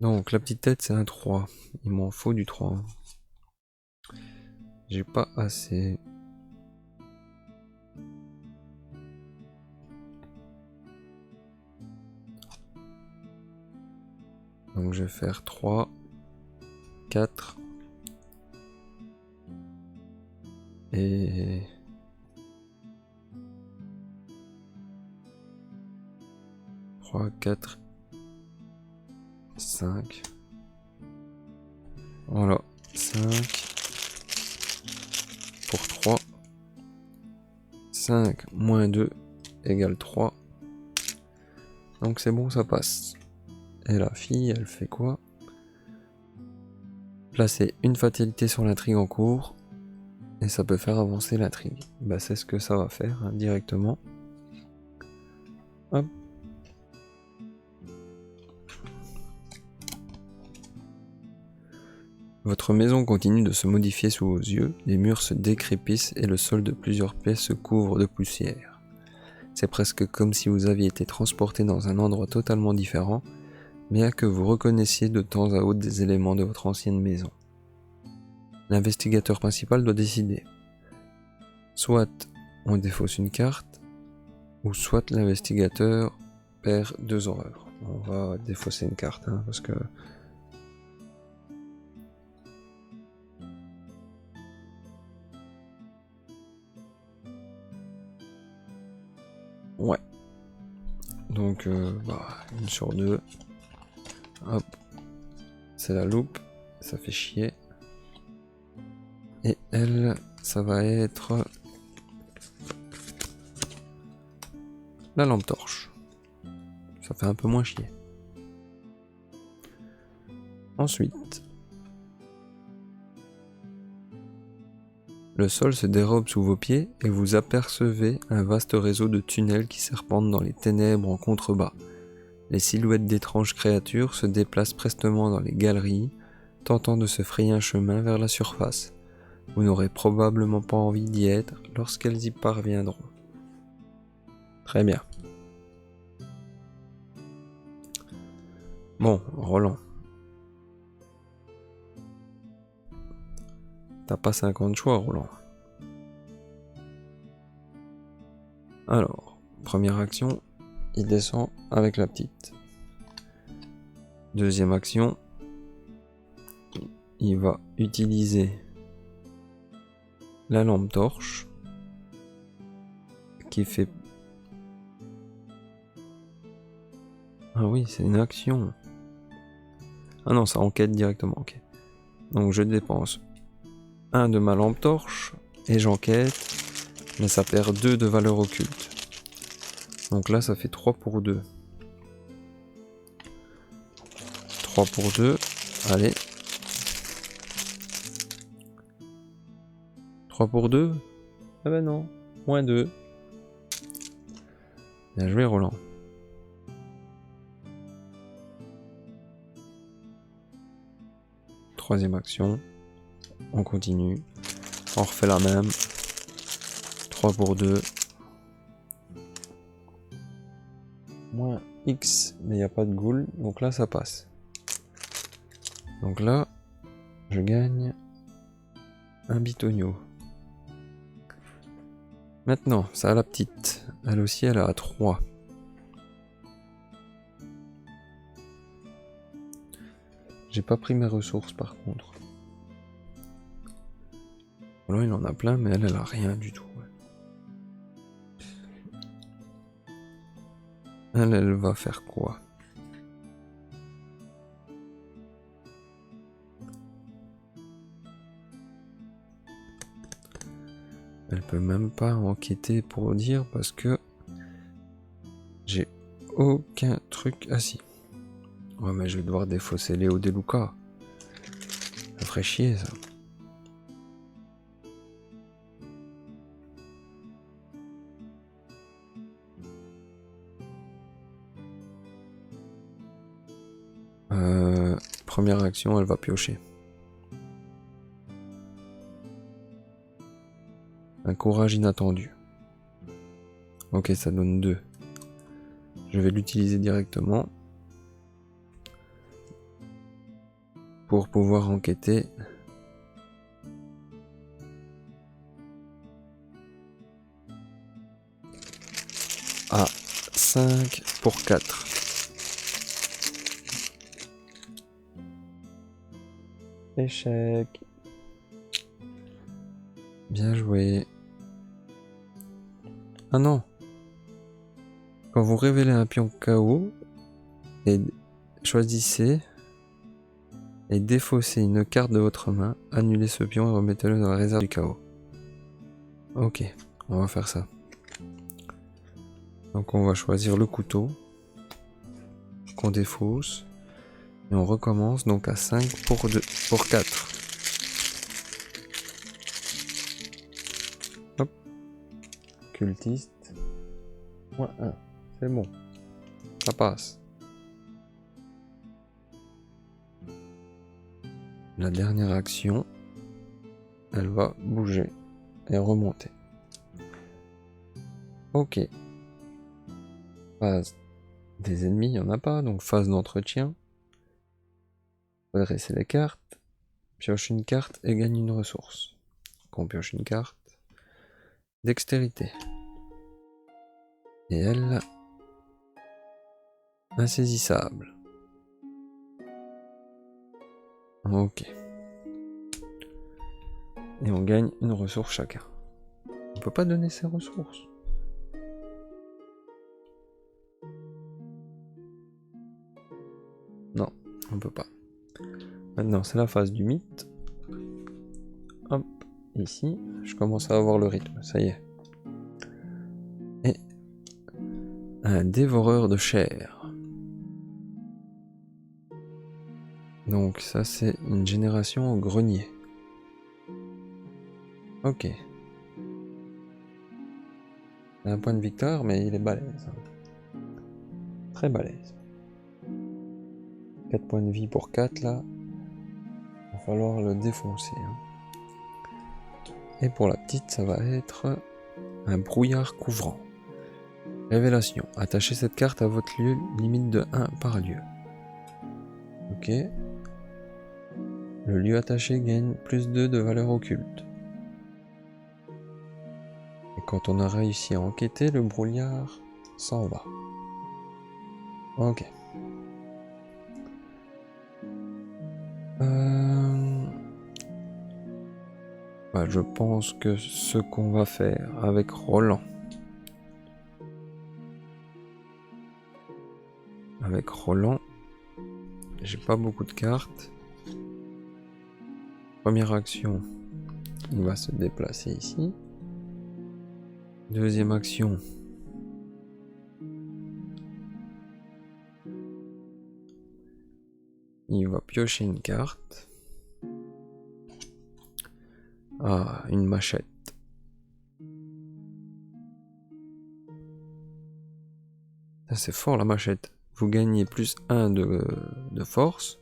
Donc la petite tête c'est un 3. Il m'en faut du 3. J'ai pas assez. Donc je vais faire 3, 4 et 3, 4 5. Voilà, 5 pour 3. 5 moins 2 égale 3. Donc c'est bon, ça passe. Et la fille, elle fait quoi? Placer une fatalité sur l'intrigue en cours. Et ça peut faire avancer l'intrigue. Bah c'est ce que ça va faire hein, directement. Hop. Votre maison continue de se modifier sous vos yeux, les murs se décrépissent et le sol de plusieurs pièces se couvre de poussière. C'est presque comme si vous aviez été transporté dans un endroit totalement différent, bien que vous reconnaissiez de temps à autre des éléments de votre ancienne maison. L'investigateur principal doit décider. Soit on défausse une carte, ou soit l'investigateur perd 2 horreurs. On va défausser une carte, hein, parce que... Ouais. Donc, une sur 2. Hop. C'est la loupe. Ça fait chier. Et elle, ça va être... la lampe torche. Ça fait un peu moins chier. Ensuite... le sol se dérobe sous vos pieds et vous apercevez un vaste réseau de tunnels qui serpentent dans les ténèbres en contrebas. Les silhouettes d'étranges créatures se déplacent prestement dans les galeries, tentant de se frayer un chemin vers la surface. Vous n'aurez probablement pas envie d'y être lorsqu'elles y parviendront. Très bien. Bon, Roland. T'as pas 50 choix, Roland. Alors, première action, il descend avec la petite. Deuxième action, il va utiliser la lampe torche qui fait... Ah oui, c'est une action. Ah non, ça enquête directement, ok. Donc je dépense 1 de ma lampe torche et j'enquête, mais ça perd 2 de valeur occulte. Donc là, ça fait 3 pour 2. 3 pour 2, allez. 3 pour 2? Ah ben non, moins 2. Bien joué, Roland. Troisième action. On continue. On refait la même. 3 pour 2. Moins X, mais il n'y a pas de goule. Donc là, ça passe. Donc là, je gagne un bitonio. Maintenant, ça a la petite. Elle aussi, elle a 3. J'ai pas pris mes ressources par contre. Là, il en a plein, mais elle a rien du tout. Elle va faire quoi? Elle peut même pas enquêter pour dire parce que j'ai aucun truc. Ah si. Ouais, mais je vais devoir défausser Léo De Luca. Ça ferait chier ça. Première action, elle va piocher. Un courage inattendu. Ok, ça donne 2. Je vais l'utiliser directement pour pouvoir enquêter. À 5 pour 4. Échec. Bien joué. Ah non. Quand vous révélez un pion KO et choisissez et défaussez une carte de votre main, annulez ce pion et remettez-le dans la réserve du chaos. Ok, on va faire ça. Donc on va choisir le couteau qu'on défausse et on recommence donc à 5 pour 4. Hop, cultiste, moins 1, c'est bon, ça passe. La dernière action, elle va bouger et remonter. Ok. Phase des ennemis, il n'y en a pas, donc phase d'entretien. Redresser les cartes, pioche une carte et gagne une ressource. Donc on pioche une carte. Dextérité. Et elle, insaisissable. Ok. Et on gagne une ressource chacun. On peut pas donner ses ressources. Non, on peut pas. Maintenant, c'est la phase du mythe. Hop, ici, je commence à avoir le rythme, ça y est. Et un dévoreur de chair. Donc ça, c'est une génération au grenier. Ok. Il a un point de victoire, mais il est balèze. Très balèze. 4 points de vie pour 4 là. Il va falloir le défoncer. Et pour la petite, ça va être un brouillard couvrant. Révélation. Attachez cette carte à votre lieu, limite de 1 par lieu. Ok. Le lieu attaché gagne plus 2 de valeur occulte. Et quand on a réussi à enquêter, le brouillard s'en va. Ok. Je pense que ce qu'on va faire avec Roland. Avec Roland, j'ai pas beaucoup de cartes. Première action, il va se déplacer ici. Deuxième action, il va piocher une carte. Ah, une machette. Ça c'est fort la machette. Vous gagnez plus 1 de force.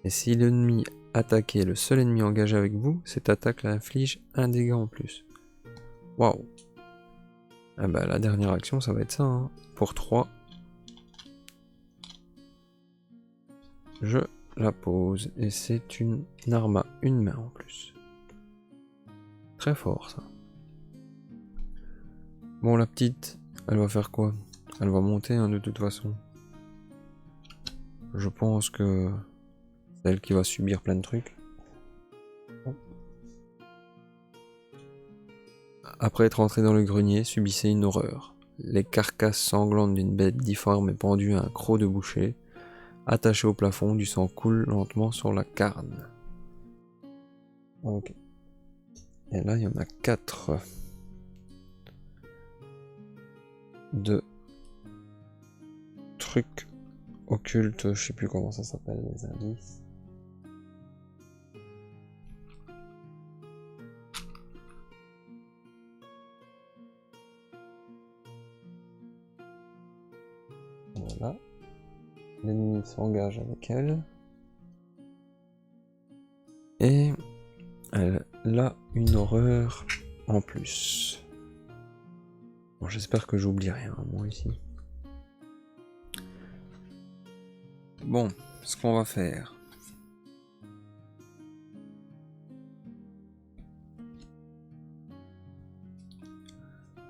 Et si l'ennemi attaquait le seul ennemi engagé avec vous, cette attaque inflige 1 dégât en plus. Waouh. Ah bah la dernière action ça va être ça. Hein. Pour 3. Je la pose. Et c'est une arme à une main en plus. Très fort ça. Bon la petite, elle va faire quoi? Elle va monter hein, de toute façon. Je pense que c'est elle qui va subir plein de trucs. Après être entré dans le grenier, subissez une horreur. Les carcasses sanglantes d'une bête difforme et pendue à un croc de boucher. Attachée au plafond, du sang coule lentement sur la carne. Ok. Et là, il y en a 4 de trucs occultes. Je sais plus comment ça s'appelle, les indices. Voilà. L'ennemi s'engage avec elle. Et elle a une horreur en plus. Bon, j'espère que j'oublie rien, moi, ici. Bon, ce qu'on va faire.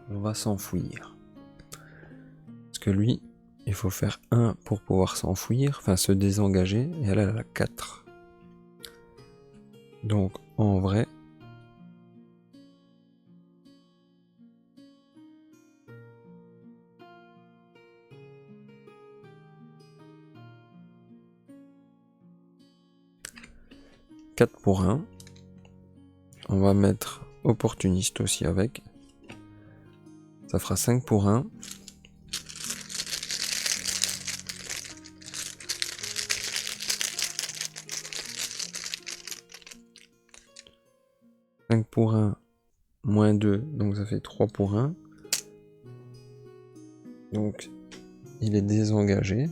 On va s'enfuir. Parce que lui, il faut faire 1 pour pouvoir s'enfuir, enfin se désengager, et elle a 4. Donc, en vrai... 4 pour 1. On va mettre opportuniste aussi avec. Ça fera 5 pour 1. Pour 1, moins 2, donc ça fait 3 pour 1. Donc, il est désengagé.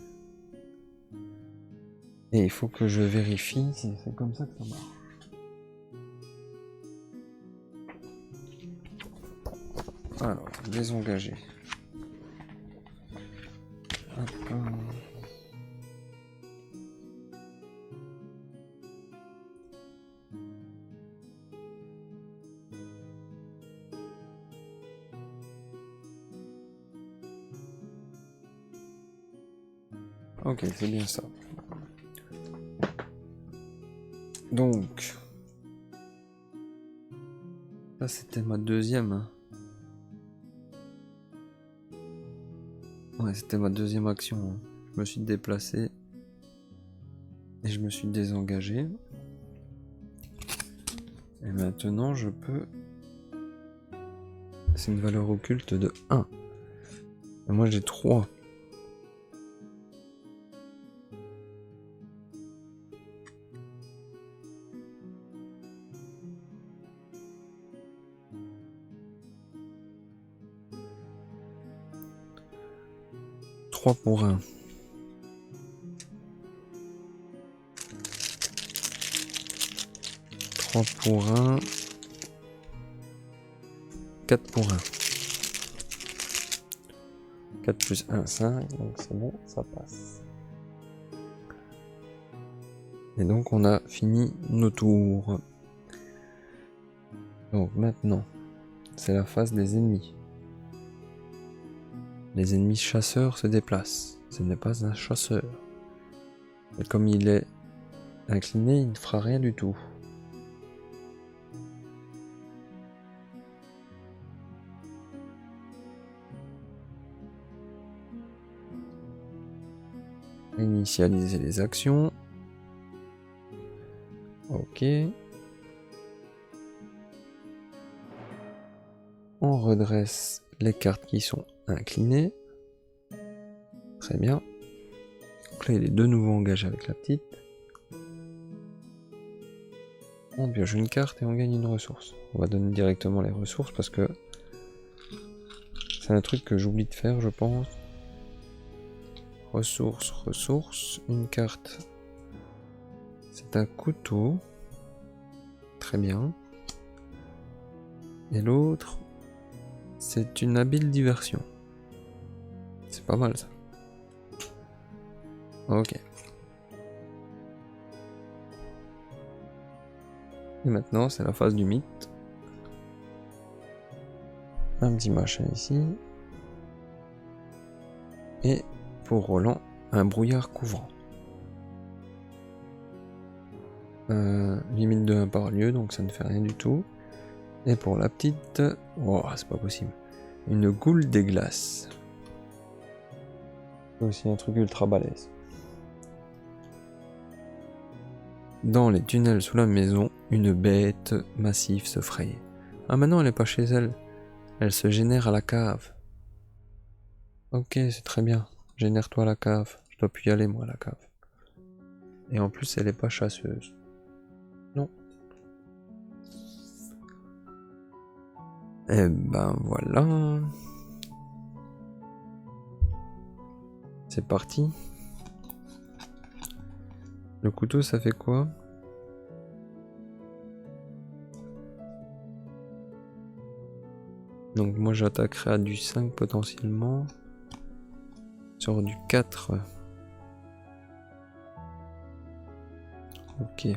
Et il faut que je vérifie si c'est comme ça que ça marche. Alors, désengagé. Hop. Ok, c'est bien ça. Donc, ça c'était ma deuxième. Hein. Ouais, c'était ma deuxième action. Hein. Je me suis déplacé et je me suis désengagé. Et maintenant, je peux... C'est une valeur occulte de 1. Et moi, j'ai 3. Pour 1. 3 pour 1. 4 pour 1. 4 plus 1, 5. Donc c'est bon, ça passe. Et donc on a fini nos tours. Donc maintenant, c'est la phase des ennemis. Les ennemis chasseurs se déplacent. Ce n'est pas un chasseur. Et comme il est incliné, il ne fera rien du tout. Initialiser les actions. Ok. On redresse les cartes qui sont inclinées. Très bien. Donc là, il est de nouveau engagé avec la petite. On pioche une carte et on gagne une ressource. On va donner directement les ressources parce que c'est un truc que j'oublie de faire, je pense. Ressources, une carte. C'est un couteau. Très bien. Et l'autre, c'est une habile diversion. C'est pas mal ça. Ok. Et maintenant, c'est la phase du mythe. Un petit machin ici. Et pour Roland, un brouillard couvrant. Limite de 1 par lieu, donc ça ne fait rien du tout. Et pour la petite... Oh, c'est pas possible. Une goule des glaces. C'est aussi un truc ultra balèze. Dans les tunnels sous la maison, une bête massive se fraye. Ah, maintenant elle est pas chez elle. Elle se génère à la cave. Ok, c'est très bien. Génère-toi à la cave. Je dois plus y aller, moi, à la cave. Et en plus, elle est pas chasseuse. Non. Eh ben voilà. C'est parti. Le couteau, ça fait quoi? Donc moi j'attaquerai à du 5 potentiellement. Sur du 4. Ok.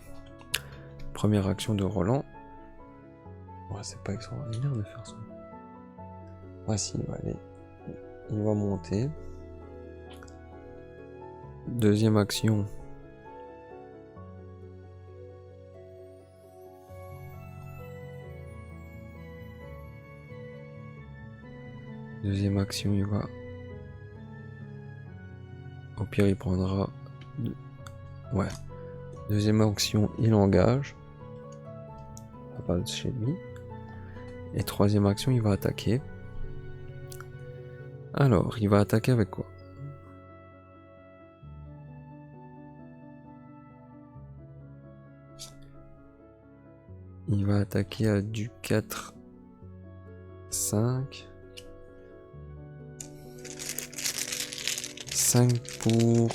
Première action de Roland. Ouais, c'est pas extraordinaire de faire ça. Voici, il va aller. Il va monter. Deuxième action. Deuxième action, il va... Au pire, il prendra... Ouais. Deuxième action, il engage. Ça passe chez lui. Et troisième action, il va attaquer. Alors, il va attaquer avec quoi? Il va attaquer à du 4, 5. 5 pour...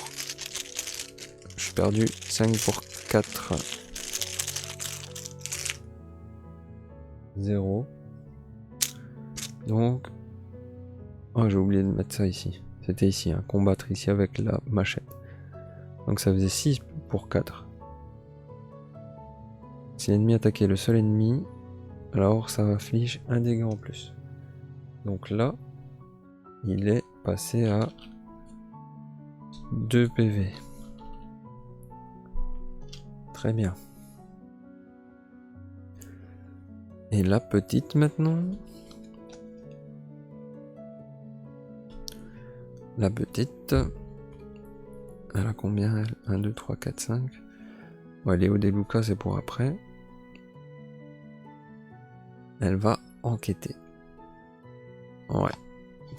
Je suis perdu. 5 pour 4. 0. Donc... Oh, j'ai oublié de mettre ça ici. C'était ici, hein. Combattre ici avec la machette. Donc ça faisait 6 pour 4. Si l'ennemi attaquait le seul ennemi, alors ça inflige un dégât en plus. Donc là, il est passé à 2 PV. Très bien. Et la petite maintenant. La petite, elle a combien elle? 1, 2, 3, 4, 5. Ouais, Léo De Luca, c'est pour après. Elle va enquêter. Ouais,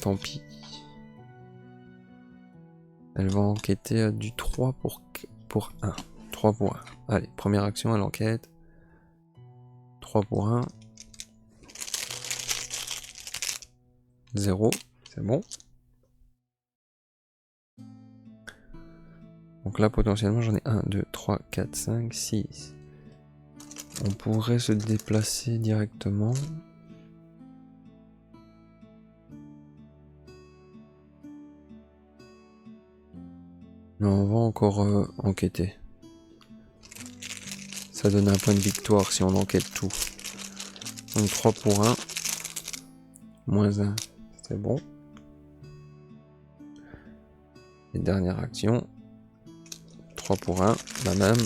tant pis. Elle va enquêter à du 3 pour 1. 3 pour 1. Allez, première action, elle enquête. 3 pour 1. 0, c'est bon. Donc là, potentiellement, j'en ai 1, 2, 3, 4, 5, 6. On pourrait se déplacer directement. Mais on va encore enquêter. Ça donne un point de victoire si on enquête tout. Donc 3 pour 1. Moins 1, c'est bon. Et dernière action. 3 pour 1, la même.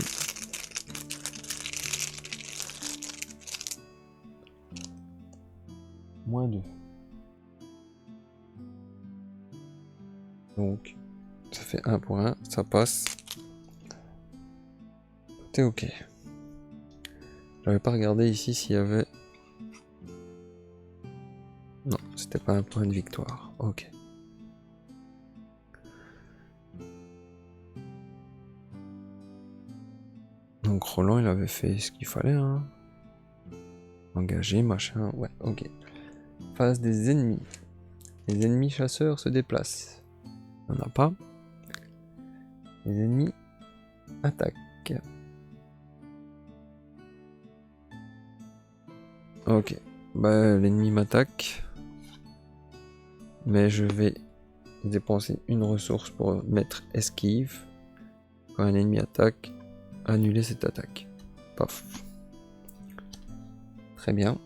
Moins 2. Donc, ça fait 1 pour 1, ça passe. Tout est ok. J'avais pas regardé ici s'il y avait... Non, c'était pas un point de victoire. Ok. Donc Roland, il avait fait ce qu'il fallait, hein. Engagé, machin, ouais, ok. Phase des ennemis. Les ennemis chasseurs se déplacent. Il n'y en a pas. Les ennemis attaquent. Ok. Bah, l'ennemi m'attaque. Mais je vais dépenser une ressource pour mettre esquive. Quand un ennemi attaque, annuler cette attaque. Paf. Très bien.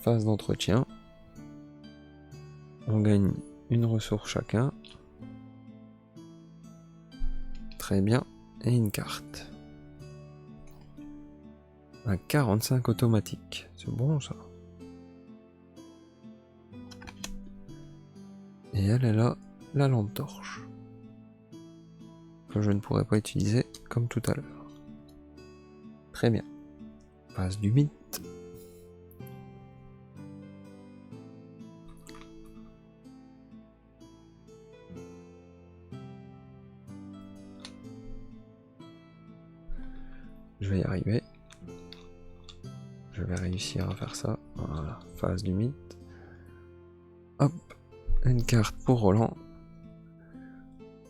Phase d'entretien. On gagne une ressource chacun. Très bien. Et une carte. Un 45 automatique. C'est bon ça. Et elle a la lampe torche. Que je ne pourrais pas utiliser comme tout à l'heure. Très bien. Phase du mythe. Je vais y arriver. Je vais réussir à faire ça. Voilà, phase du mythe. Hop, une carte pour Roland.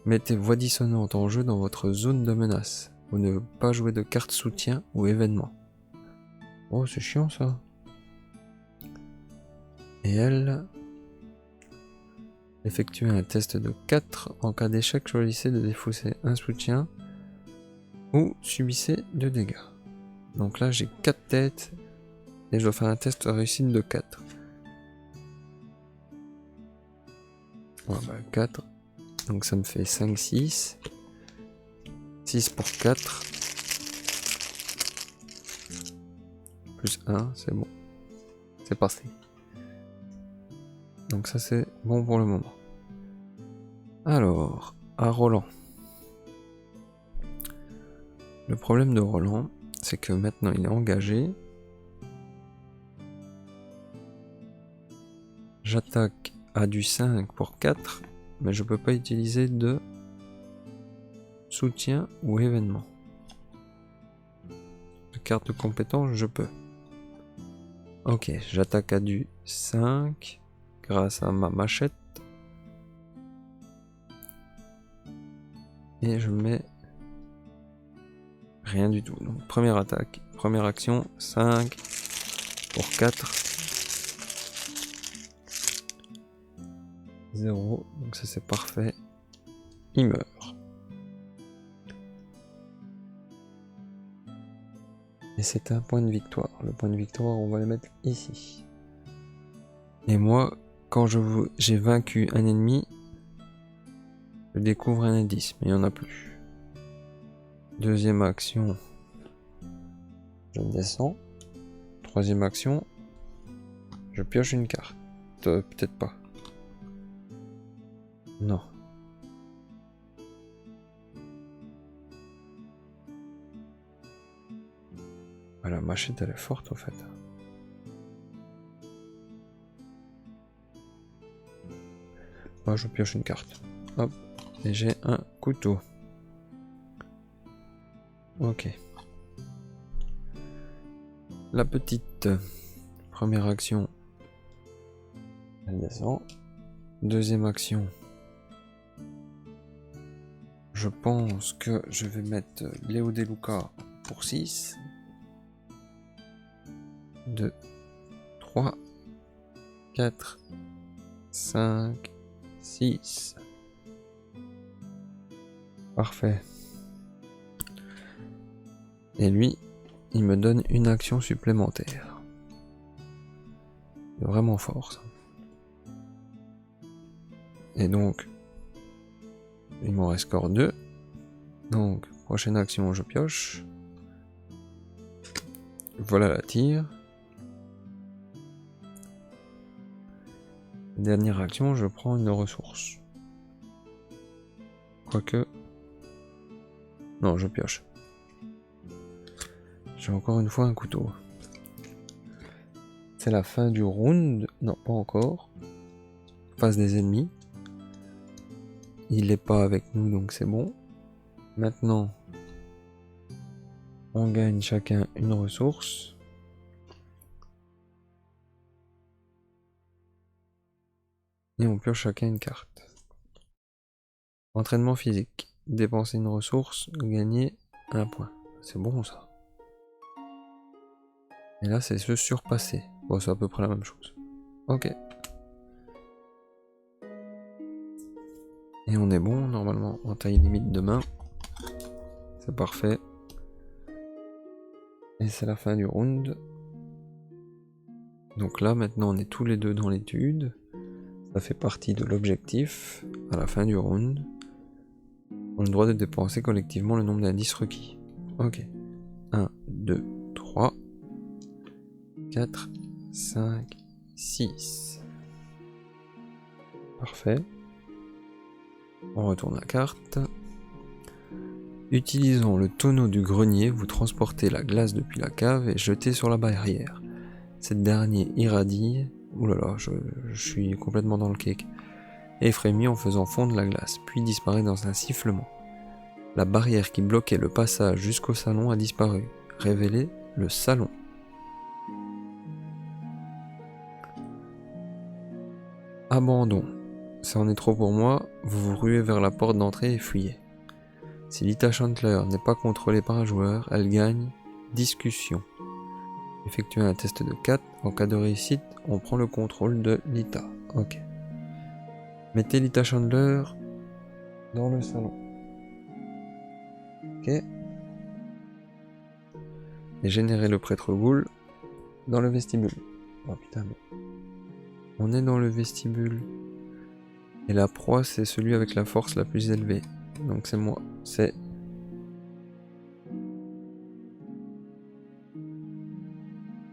Mettez voix dissonante en jeu dans votre zone de menace. Vous ne pouvez pas jouer de carte soutien ou événement. Oh, c'est chiant ça. Et elle... Effectuez un test de 4. En cas d'échec, choisissez de défausser un soutien ou subissez 2 dégâts. Donc là, j'ai 4 têtes et je dois faire un test de réussite de 4. Ouais, bah 4. Donc ça me fait 5, 6. 6 pour 4. Plus 1, c'est bon. C'est parti. Donc ça c'est bon pour le moment. Alors, à Roland. Le problème de Roland, c'est que maintenant il est engagé. J'attaque à du 5 pour 4, mais je peux pas utiliser de soutien ou événement. De carte de compétence, je peux. Ok, j'attaque à du 5 grâce à ma machette. Et je mets rien du tout. Donc première attaque, première action, 5 pour 4. 0, donc ça c'est parfait. Il meurt. Et c'est un point de victoire. Le point de victoire, on va le mettre ici. Et moi, quand j'ai vaincu un ennemi, je découvre un indice, mais il n'y en a plus. Deuxième action, je descends. Troisième action, je pioche une carte. Peut-être pas. Non. Ah, la machette, elle est forte, au fait. Moi, je pioche une carte. Hop. Et j'ai un couteau. Ok. La petite première action, elle descend. Deuxième action, je pense que je vais mettre Léo De Luca pour 6. 2, 3, 4, 5, 6. Parfait. Et lui, il me donne une action supplémentaire. C'est vraiment fort ça. Et donc, il m'en reste encore 2. Donc, prochaine action, je pioche. Voilà la tire. Dernière action, je prends une ressource. Quoique... Non, je pioche. J'ai encore une fois un couteau. C'est la fin du round. Non, pas encore. Face des ennemis. Il n'est pas avec nous, donc c'est bon. Maintenant, on gagne chacun une ressource. Et on pioche chacun une carte. Entraînement physique. Dépenser une ressource, gagner un point. C'est bon ça. Et là, c'est se surpasser. Bon, c'est à peu près la même chose. Ok. Et on est bon, normalement, en taille limite de main. C'est parfait. Et c'est la fin du round. Donc là, maintenant, on est tous les deux dans l'étude. Ça fait partie de l'objectif. À la fin du round, on a le droit de dépenser collectivement le nombre d'indices requis. Ok. 1, 2, 3, 4, 5, 6. Parfait. On retourne la carte. Utilisant le tonneau du grenier, vous transportez la glace depuis la cave et jetez sur la barrière. Cette dernière irradie... Oulala, je suis complètement dans le cake. Et frémit en faisant fondre la glace, puis disparaît dans un sifflement. La barrière qui bloquait le passage jusqu'au salon a disparu. Révélé le salon. Abandon. Ça en est trop pour moi, vous vous ruez vers la porte d'entrée et fuyez. Si Lita Chandler n'est pas contrôlée par un joueur, elle gagne discussion. Effectuez un test de 4. En cas de réussite, on prend le contrôle de Lita. Ok. Mettez Lita Chandler dans le salon. Ok. Et générez le prêtre Ghoul dans le vestibule. Oh putain, mais... On est dans le vestibule. Et la proie, c'est celui avec la force la plus élevée. Donc c'est moi. C'est...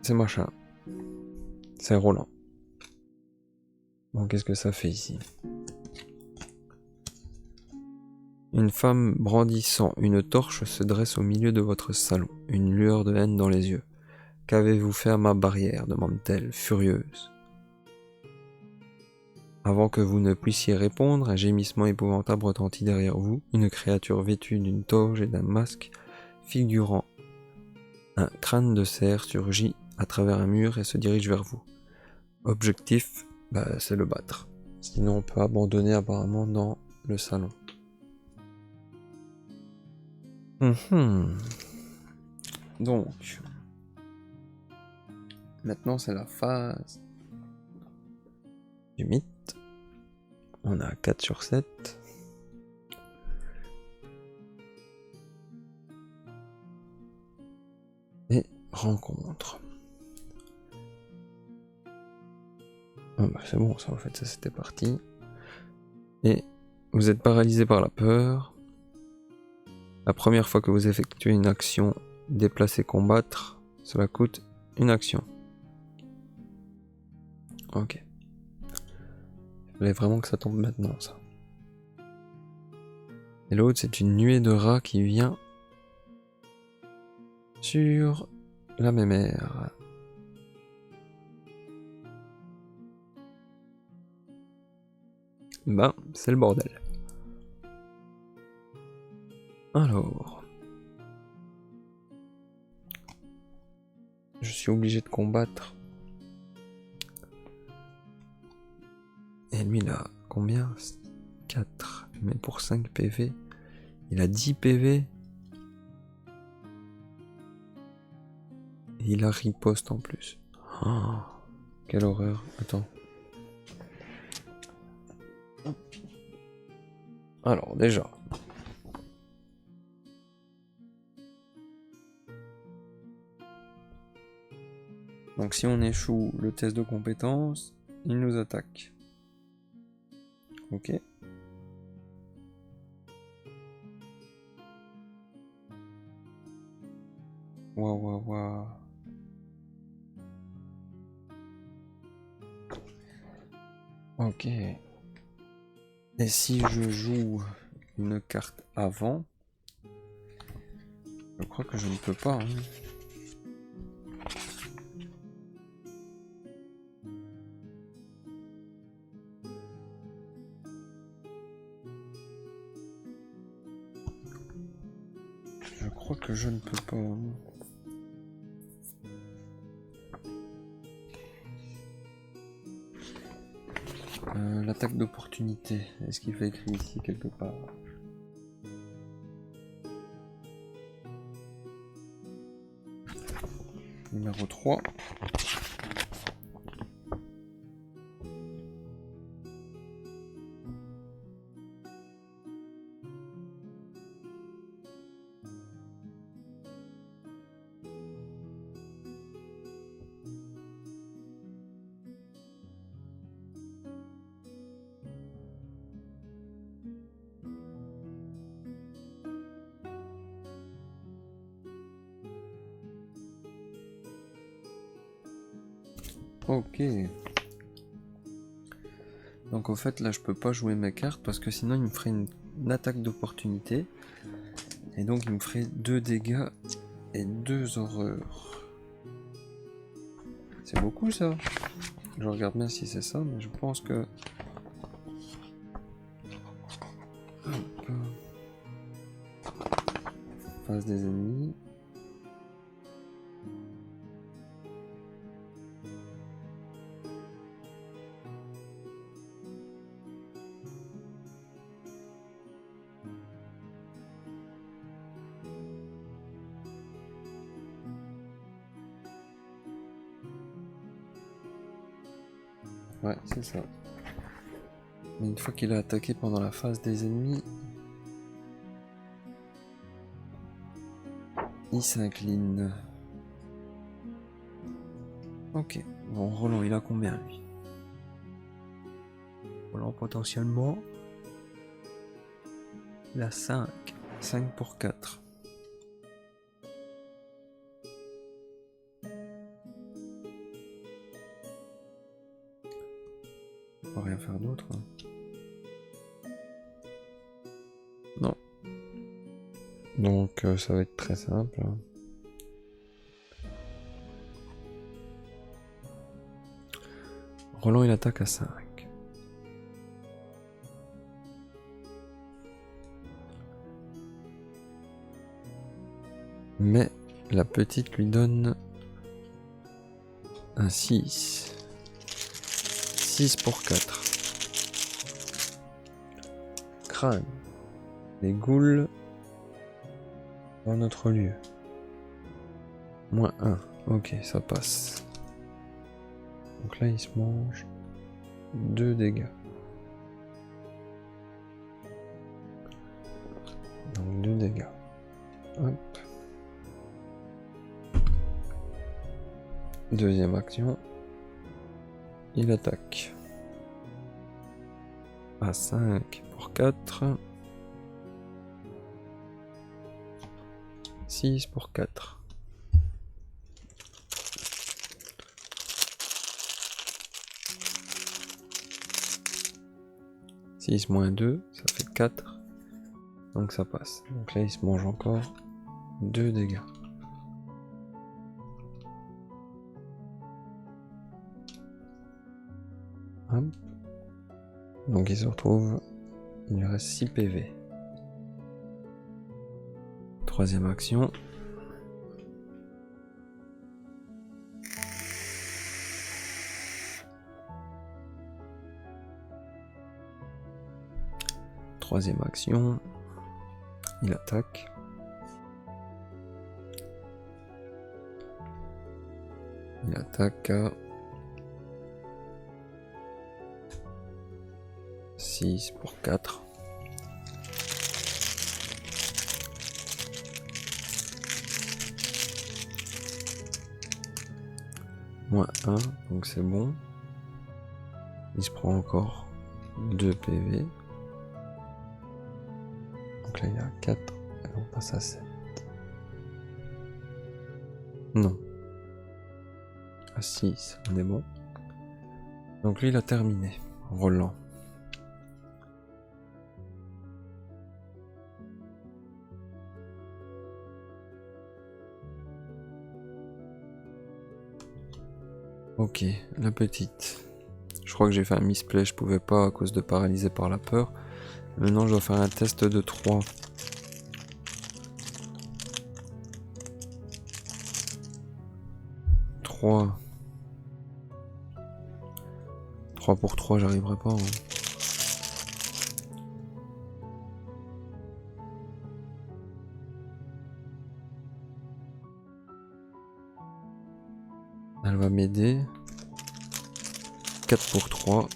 C'est machin. C'est Roland. Bon, qu'est-ce que ça fait ici? Une femme brandissant une torche se dresse au milieu de votre salon, une lueur de haine dans les yeux. « Qu'avez-vous fait à ma barrière » demande-t-elle, furieuse. Avant que vous ne puissiez répondre, un gémissement épouvantable retentit derrière vous. Une créature vêtue d'une toge et d'un masque figurant un crâne de cerf surgit à travers un mur et se dirige vers vous. Objectif, c'est le battre. Sinon on peut abandonner apparemment dans le salon. Donc, maintenant c'est la phase du mythe. On a 4 sur 7. Et rencontre. C'est bon ça en fait, ça c'était parti. Et vous êtes paralysé par la peur. La première fois que vous effectuez une action, déplacer, combattre, cela coûte une action. Ok. Il fallait vraiment que ça tombe maintenant, ça. Et l'autre, c'est une nuée de rats qui vient sur la même aire. C'est le bordel. Alors... je suis obligé de combattre. Et lui, il a combien ? 4. Mais pour 5 PV, il a 10 PV. Et il a riposte en plus. Oh, quelle horreur. Attends. Alors, déjà. Donc si on échoue le test de compétence, il nous attaque. Ok. Waouh. Ok. Et si je joue une carte avant, je crois que je ne peux pas. Je crois que je ne peux pas. L'attaque d'opportunité, est-ce qu'il fait écrit ici quelque part ? Numéro 3. Ok. Donc au fait là je peux pas jouer mes cartes parce que sinon il me ferait une attaque d'opportunité. Et donc il me ferait 2 dégâts et 2 horreurs. C'est beaucoup ça. Je regarde bien si c'est ça, mais je pense que... Hop. Face des ennemis. Ouais, c'est ça. Mais une fois qu'il a attaqué pendant la phase des ennemis, il s'incline. Ok. Bon, Roland, il a combien, lui ? Roland, potentiellement... il a 5. 5 pour 4. On va rien faire d'autre. Non, Donc ça va être très simple. Roland il attaque à 5. Mais la petite lui donne un 6. 6 pour 4. Crâne. Les ghouls dans notre lieu. Moins 1. Ok, ça passe. Donc là, il se mange 2 dégâts. Donc 2 dégâts. Hop. Deuxième action. Il attaque. À 5 pour 4. 6 pour 4. Six moins 2, ça fait 4. Donc ça passe. Donc là, il se mange encore 2 dégâts. Hop. Donc il se retrouve, il lui reste 6 PV. Troisième action. Troisième action. Il attaque. Il attaque à 6 pour 4. Moins 1, donc c'est bon. Il se prend encore 2 PV. Donc là il y a 4, et on passe à 7. Non. À 6, on est bon. Donc lui il a terminé. Roland. Ok, la petite. Je crois que j'ai fait un misplay, je pouvais pas à cause de paralysé par la peur. Maintenant je dois faire un test de 3. Trois pour 3, j'arriverai pas. Hein. Elle va m'aider. 4 pour 3.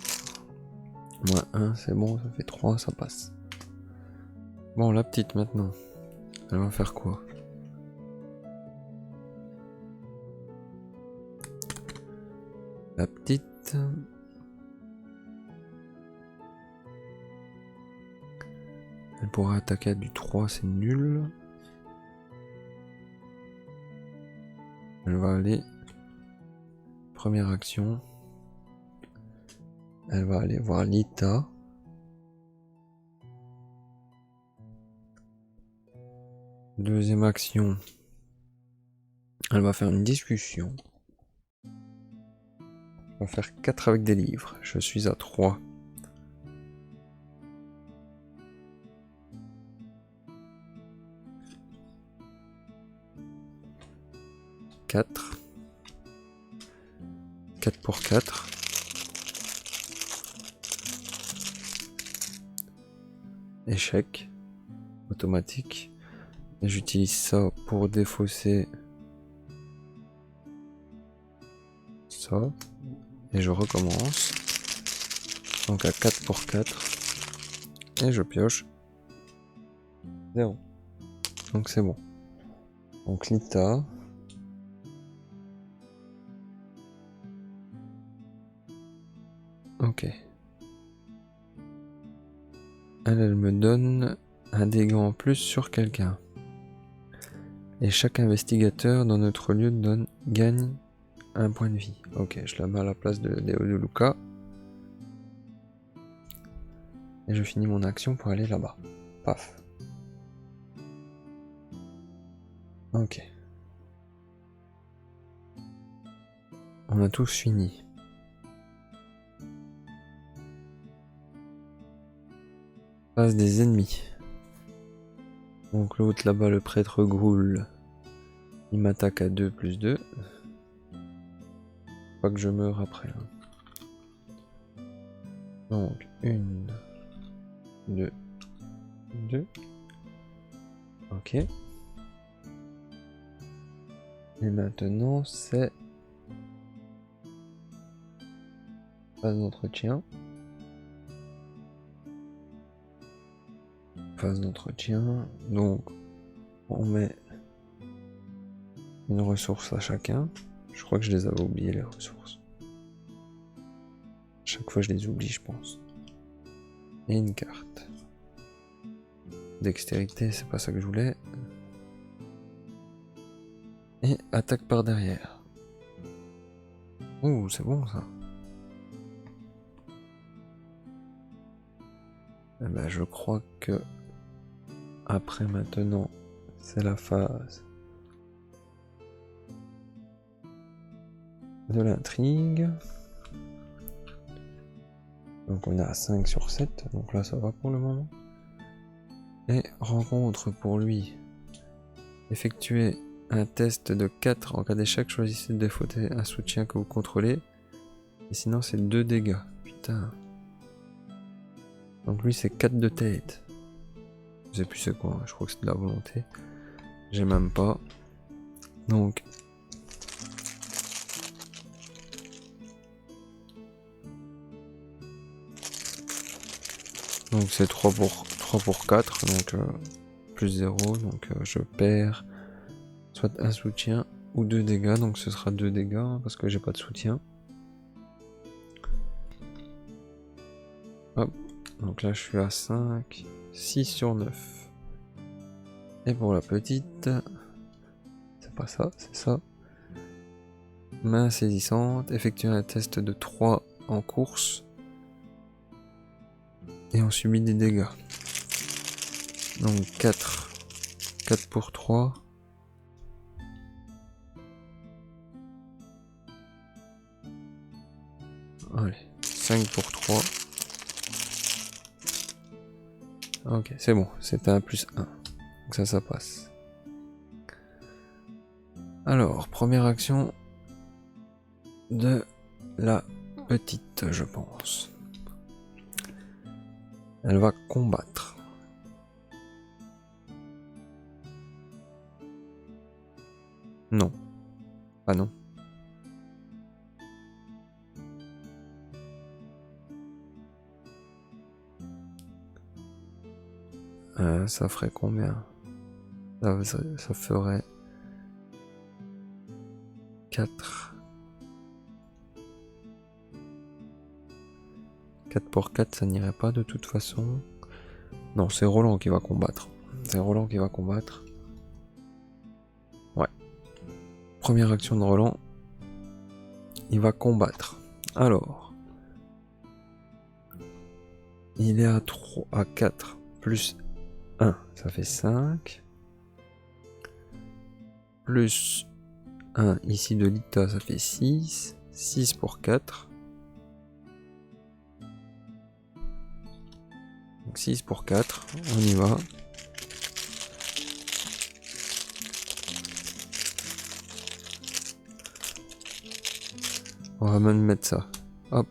Moins 1, c'est bon, ça fait 3, ça passe. Bon, la petite maintenant. Elle va faire quoi? La petite... Elle pourra attaquer à du 3, c'est nul. Elle va aller... Première action. Elle va aller voir Lita. Deuxième action. Elle va faire une discussion. On va faire 4 avec des livres. Je suis à 3. Quatre pour 4. Échec. Automatique. Et j'utilise ça pour défausser ça. Et je recommence. Donc à 4 pour 4. Et je pioche 0. Donc c'est bon. Donc Lita. Ok. Elle me donne un dégât en plus sur quelqu'un. Et chaque investigateur dans notre lieu gagne un point de vie. Ok, je la mets à la place de Luca. Et je finis mon action pour aller là-bas. Paf. Ok. On a tous fini. Phase des ennemis. Donc l'autre là-bas, le prêtre Groul, il m'attaque à 2 plus 2. Pas que je meure après. Hein. Donc 1, 2, 2. Ok. Et maintenant c'est phase d'entretien. Phase d'entretien. Donc on met une ressource à chacun. Je crois que je les avais oubliés les ressources. Chaque fois je les oublie je pense. Et une carte. Dextérité, c'est pas ça que je voulais. Et attaque par derrière. Ouh, c'est bon ça. Eh ben, je crois que après maintenant, c'est la phase de l'intrigue. Donc on est à 5 sur 7, donc là ça va pour le moment. Et rencontre pour lui. Effectuez un test de 4. En cas d'échec, choisissez de défausser un soutien que vous contrôlez. Et sinon c'est 2 dégâts. Putain. Donc lui c'est 4 de tête. Je sais plus c'est quoi, je crois que c'est de la volonté. J'ai même pas. Donc c'est 3 pour 4, donc plus 0, donc je perds soit un soutien ou 2 dégâts, donc ce sera 2 dégâts hein, parce que j'ai pas de soutien. Hop, donc là je suis à 5, 6 sur 9. Et pour la petite, c'est pas ça, c'est ça. Main saisissante, effectuer un test de 3 en course. Et on subit des dégâts. Donc 4 pour 3. Allez, 5 pour 3. Ok, c'est bon, c'était un plus 1. Donc ça passe. Alors, première action de la petite, je pense. Elle va combattre. Non. Ah non. Ça ferait combien? Ça ferait 4. 4 pour 4, ça n'irait pas de toute façon. Non, c'est Roland qui va combattre. C'est Roland qui va combattre. Ouais. Première action de Roland. Il va combattre. Alors. Il est à 3, à 4 plus 1, ça fait 5. Plus 1 ici de l'ITA, ça fait 6. 6 pour 4. Donc 6 pour 4, on y va. On va même mettre ça. Hop.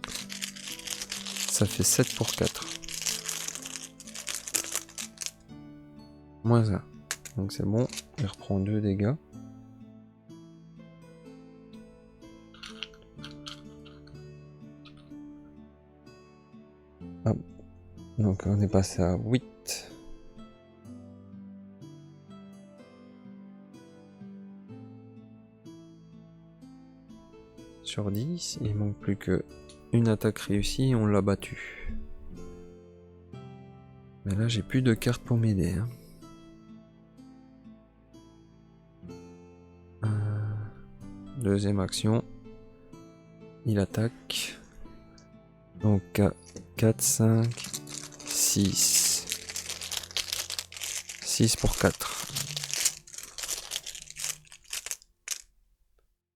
Ça fait 7 pour 4. Moins 1. Donc c'est bon. Il reprend 2 dégâts. Hop. Donc on est passé à 8. Sur 10. Il manque plus que une attaque réussie et on l'a battu. Mais là j'ai plus de cartes pour m'aider. Hein. Deuxième action. Il attaque. Donc 4, 5, 6. 6 pour 4.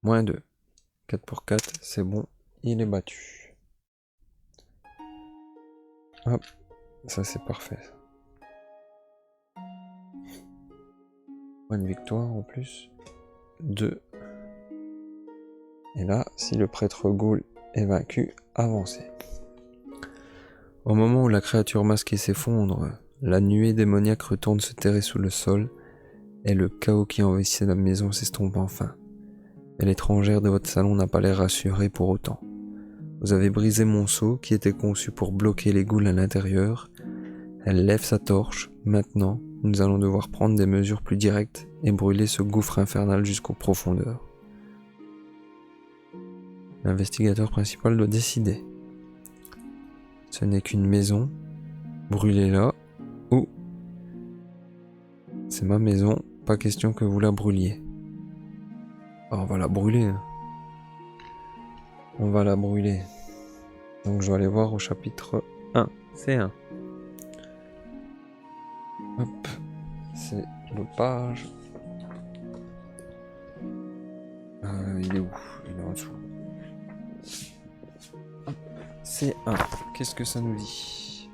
Moins 2. 4 pour 4, c'est bon. Il est battu. Hop. Ça, c'est parfait. Point de victoire en plus. 2. Et là, si le prêtre Ghoul est vaincu, avancez. Au moment où la créature masquée s'effondre, la nuée démoniaque retourne se terrer sous le sol et le chaos qui envahissait la maison s'estompe enfin. Et l'étrangère de votre salon n'a pas l'air rassurée pour autant. Vous avez brisé mon seau qui était conçu pour bloquer les ghouls à l'intérieur. Elle lève sa torche. Maintenant, nous allons devoir prendre des mesures plus directes et brûler ce gouffre infernal jusqu'aux profondeurs. L'investigateur principal doit décider. Ce n'est qu'une maison. Brûlez-la ou... C'est ma maison, pas question que vous la brûliez. Oh, on va la brûler. Hein. On va la brûler. Donc je vais aller voir au chapitre 1. C'est 1. Hop. C'est l'autre page. Il est où? Il est en dessous. Hop. C'est 1. Qu'est-ce que ça nous dit?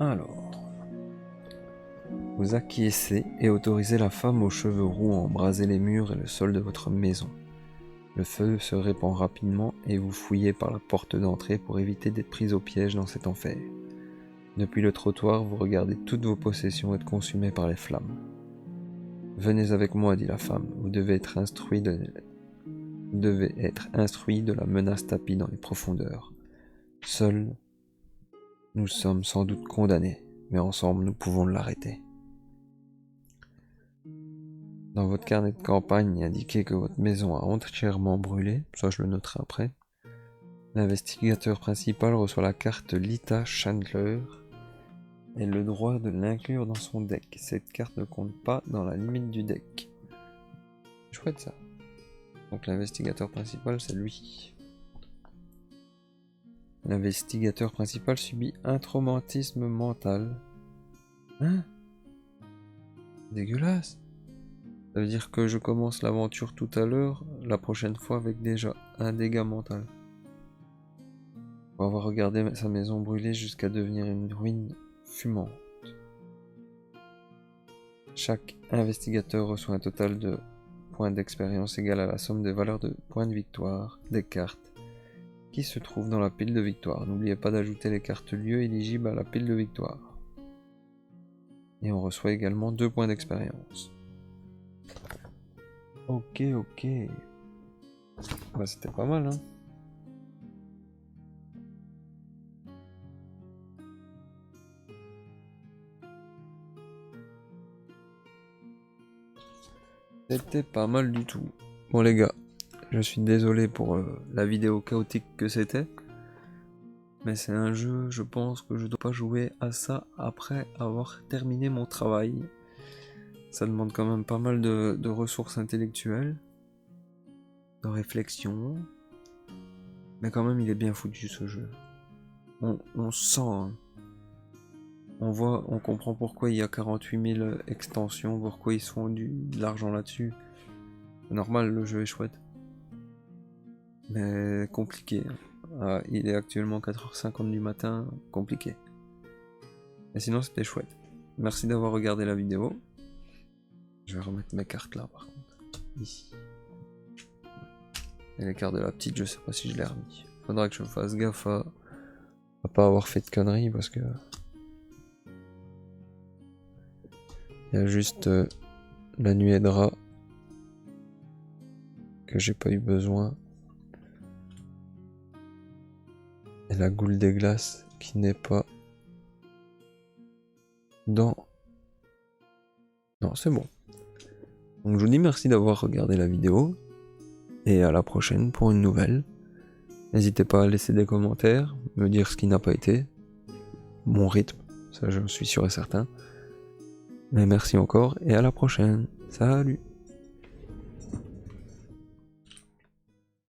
Alors... Vous acquiescez et autorisez la femme aux cheveux roux à embraser les murs et le sol de votre maison. Le feu se répand rapidement et vous fouillez par la porte d'entrée pour éviter d'être pris au piège dans cet enfer. Depuis le trottoir, vous regardez toutes vos possessions être consumées par les flammes. « Venez avec moi, dit la femme, vous devez être instruit de la menace tapie dans les profondeurs. Seuls, nous sommes sans doute condamnés, mais ensemble nous pouvons l'arrêter. » Dans votre carnet de campagne, indiquez que votre maison a entièrement brûlé, ça je le noterai après. L'investigateur principal reçoit la carte Lita Chandler et le droit de l'inclure dans son deck. Cette carte ne compte pas dans la limite du deck. Chouette ça. Donc l'investigateur principal, c'est lui. L'investigateur principal subit un traumatisme mental. Hein? Dégueulasse. Ça veut dire que je commence l'aventure tout à l'heure, la prochaine fois avec déjà un dégât mental. Pour avoir regardé sa maison brûler jusqu'à devenir une ruine fumante. Chaque investigateur reçoit un total de points d'expérience égal à la somme des valeurs de points de victoire des cartes qui se trouvent dans la pile de victoire. N'oubliez pas d'ajouter les cartes lieux éligibles à la pile de victoire. Et on reçoit également 2 points d'expérience. Ok. Bah c'était pas mal, hein. C'était pas mal du tout. Bon les gars, je suis désolé pour la vidéo chaotique que c'était. Mais c'est un jeu, je pense que je dois pas jouer à ça après avoir terminé mon travail. Ça demande quand même pas mal de ressources intellectuelles, de réflexion. Mais quand même, il est bien foutu ce jeu. On sent, hein. On voit, on comprend pourquoi il y a 48 000 extensions, pourquoi ils se font de l'argent là-dessus. C'est normal, le jeu est chouette. Mais compliqué. Ah, il est actuellement 4h50 du matin, compliqué. Mais sinon, c'était chouette. Merci d'avoir regardé la vidéo. Je vais remettre mes cartes là par contre. Ici. Et les cartes de la petite, je sais pas si je l'ai remis. Faudra que je fasse gaffe à pas avoir fait de conneries parce que... Il y a juste la nuée de rats que j'ai pas eu besoin. Et la goule des glaces qui n'est pas dans... Non, c'est bon. Donc je vous dis merci d'avoir regardé la vidéo. Et à la prochaine pour une nouvelle. N'hésitez pas à laisser des commentaires, me dire ce qui n'a pas été. Mon rythme, ça je suis sûr et certain. Mais merci encore et à la prochaine. Salut!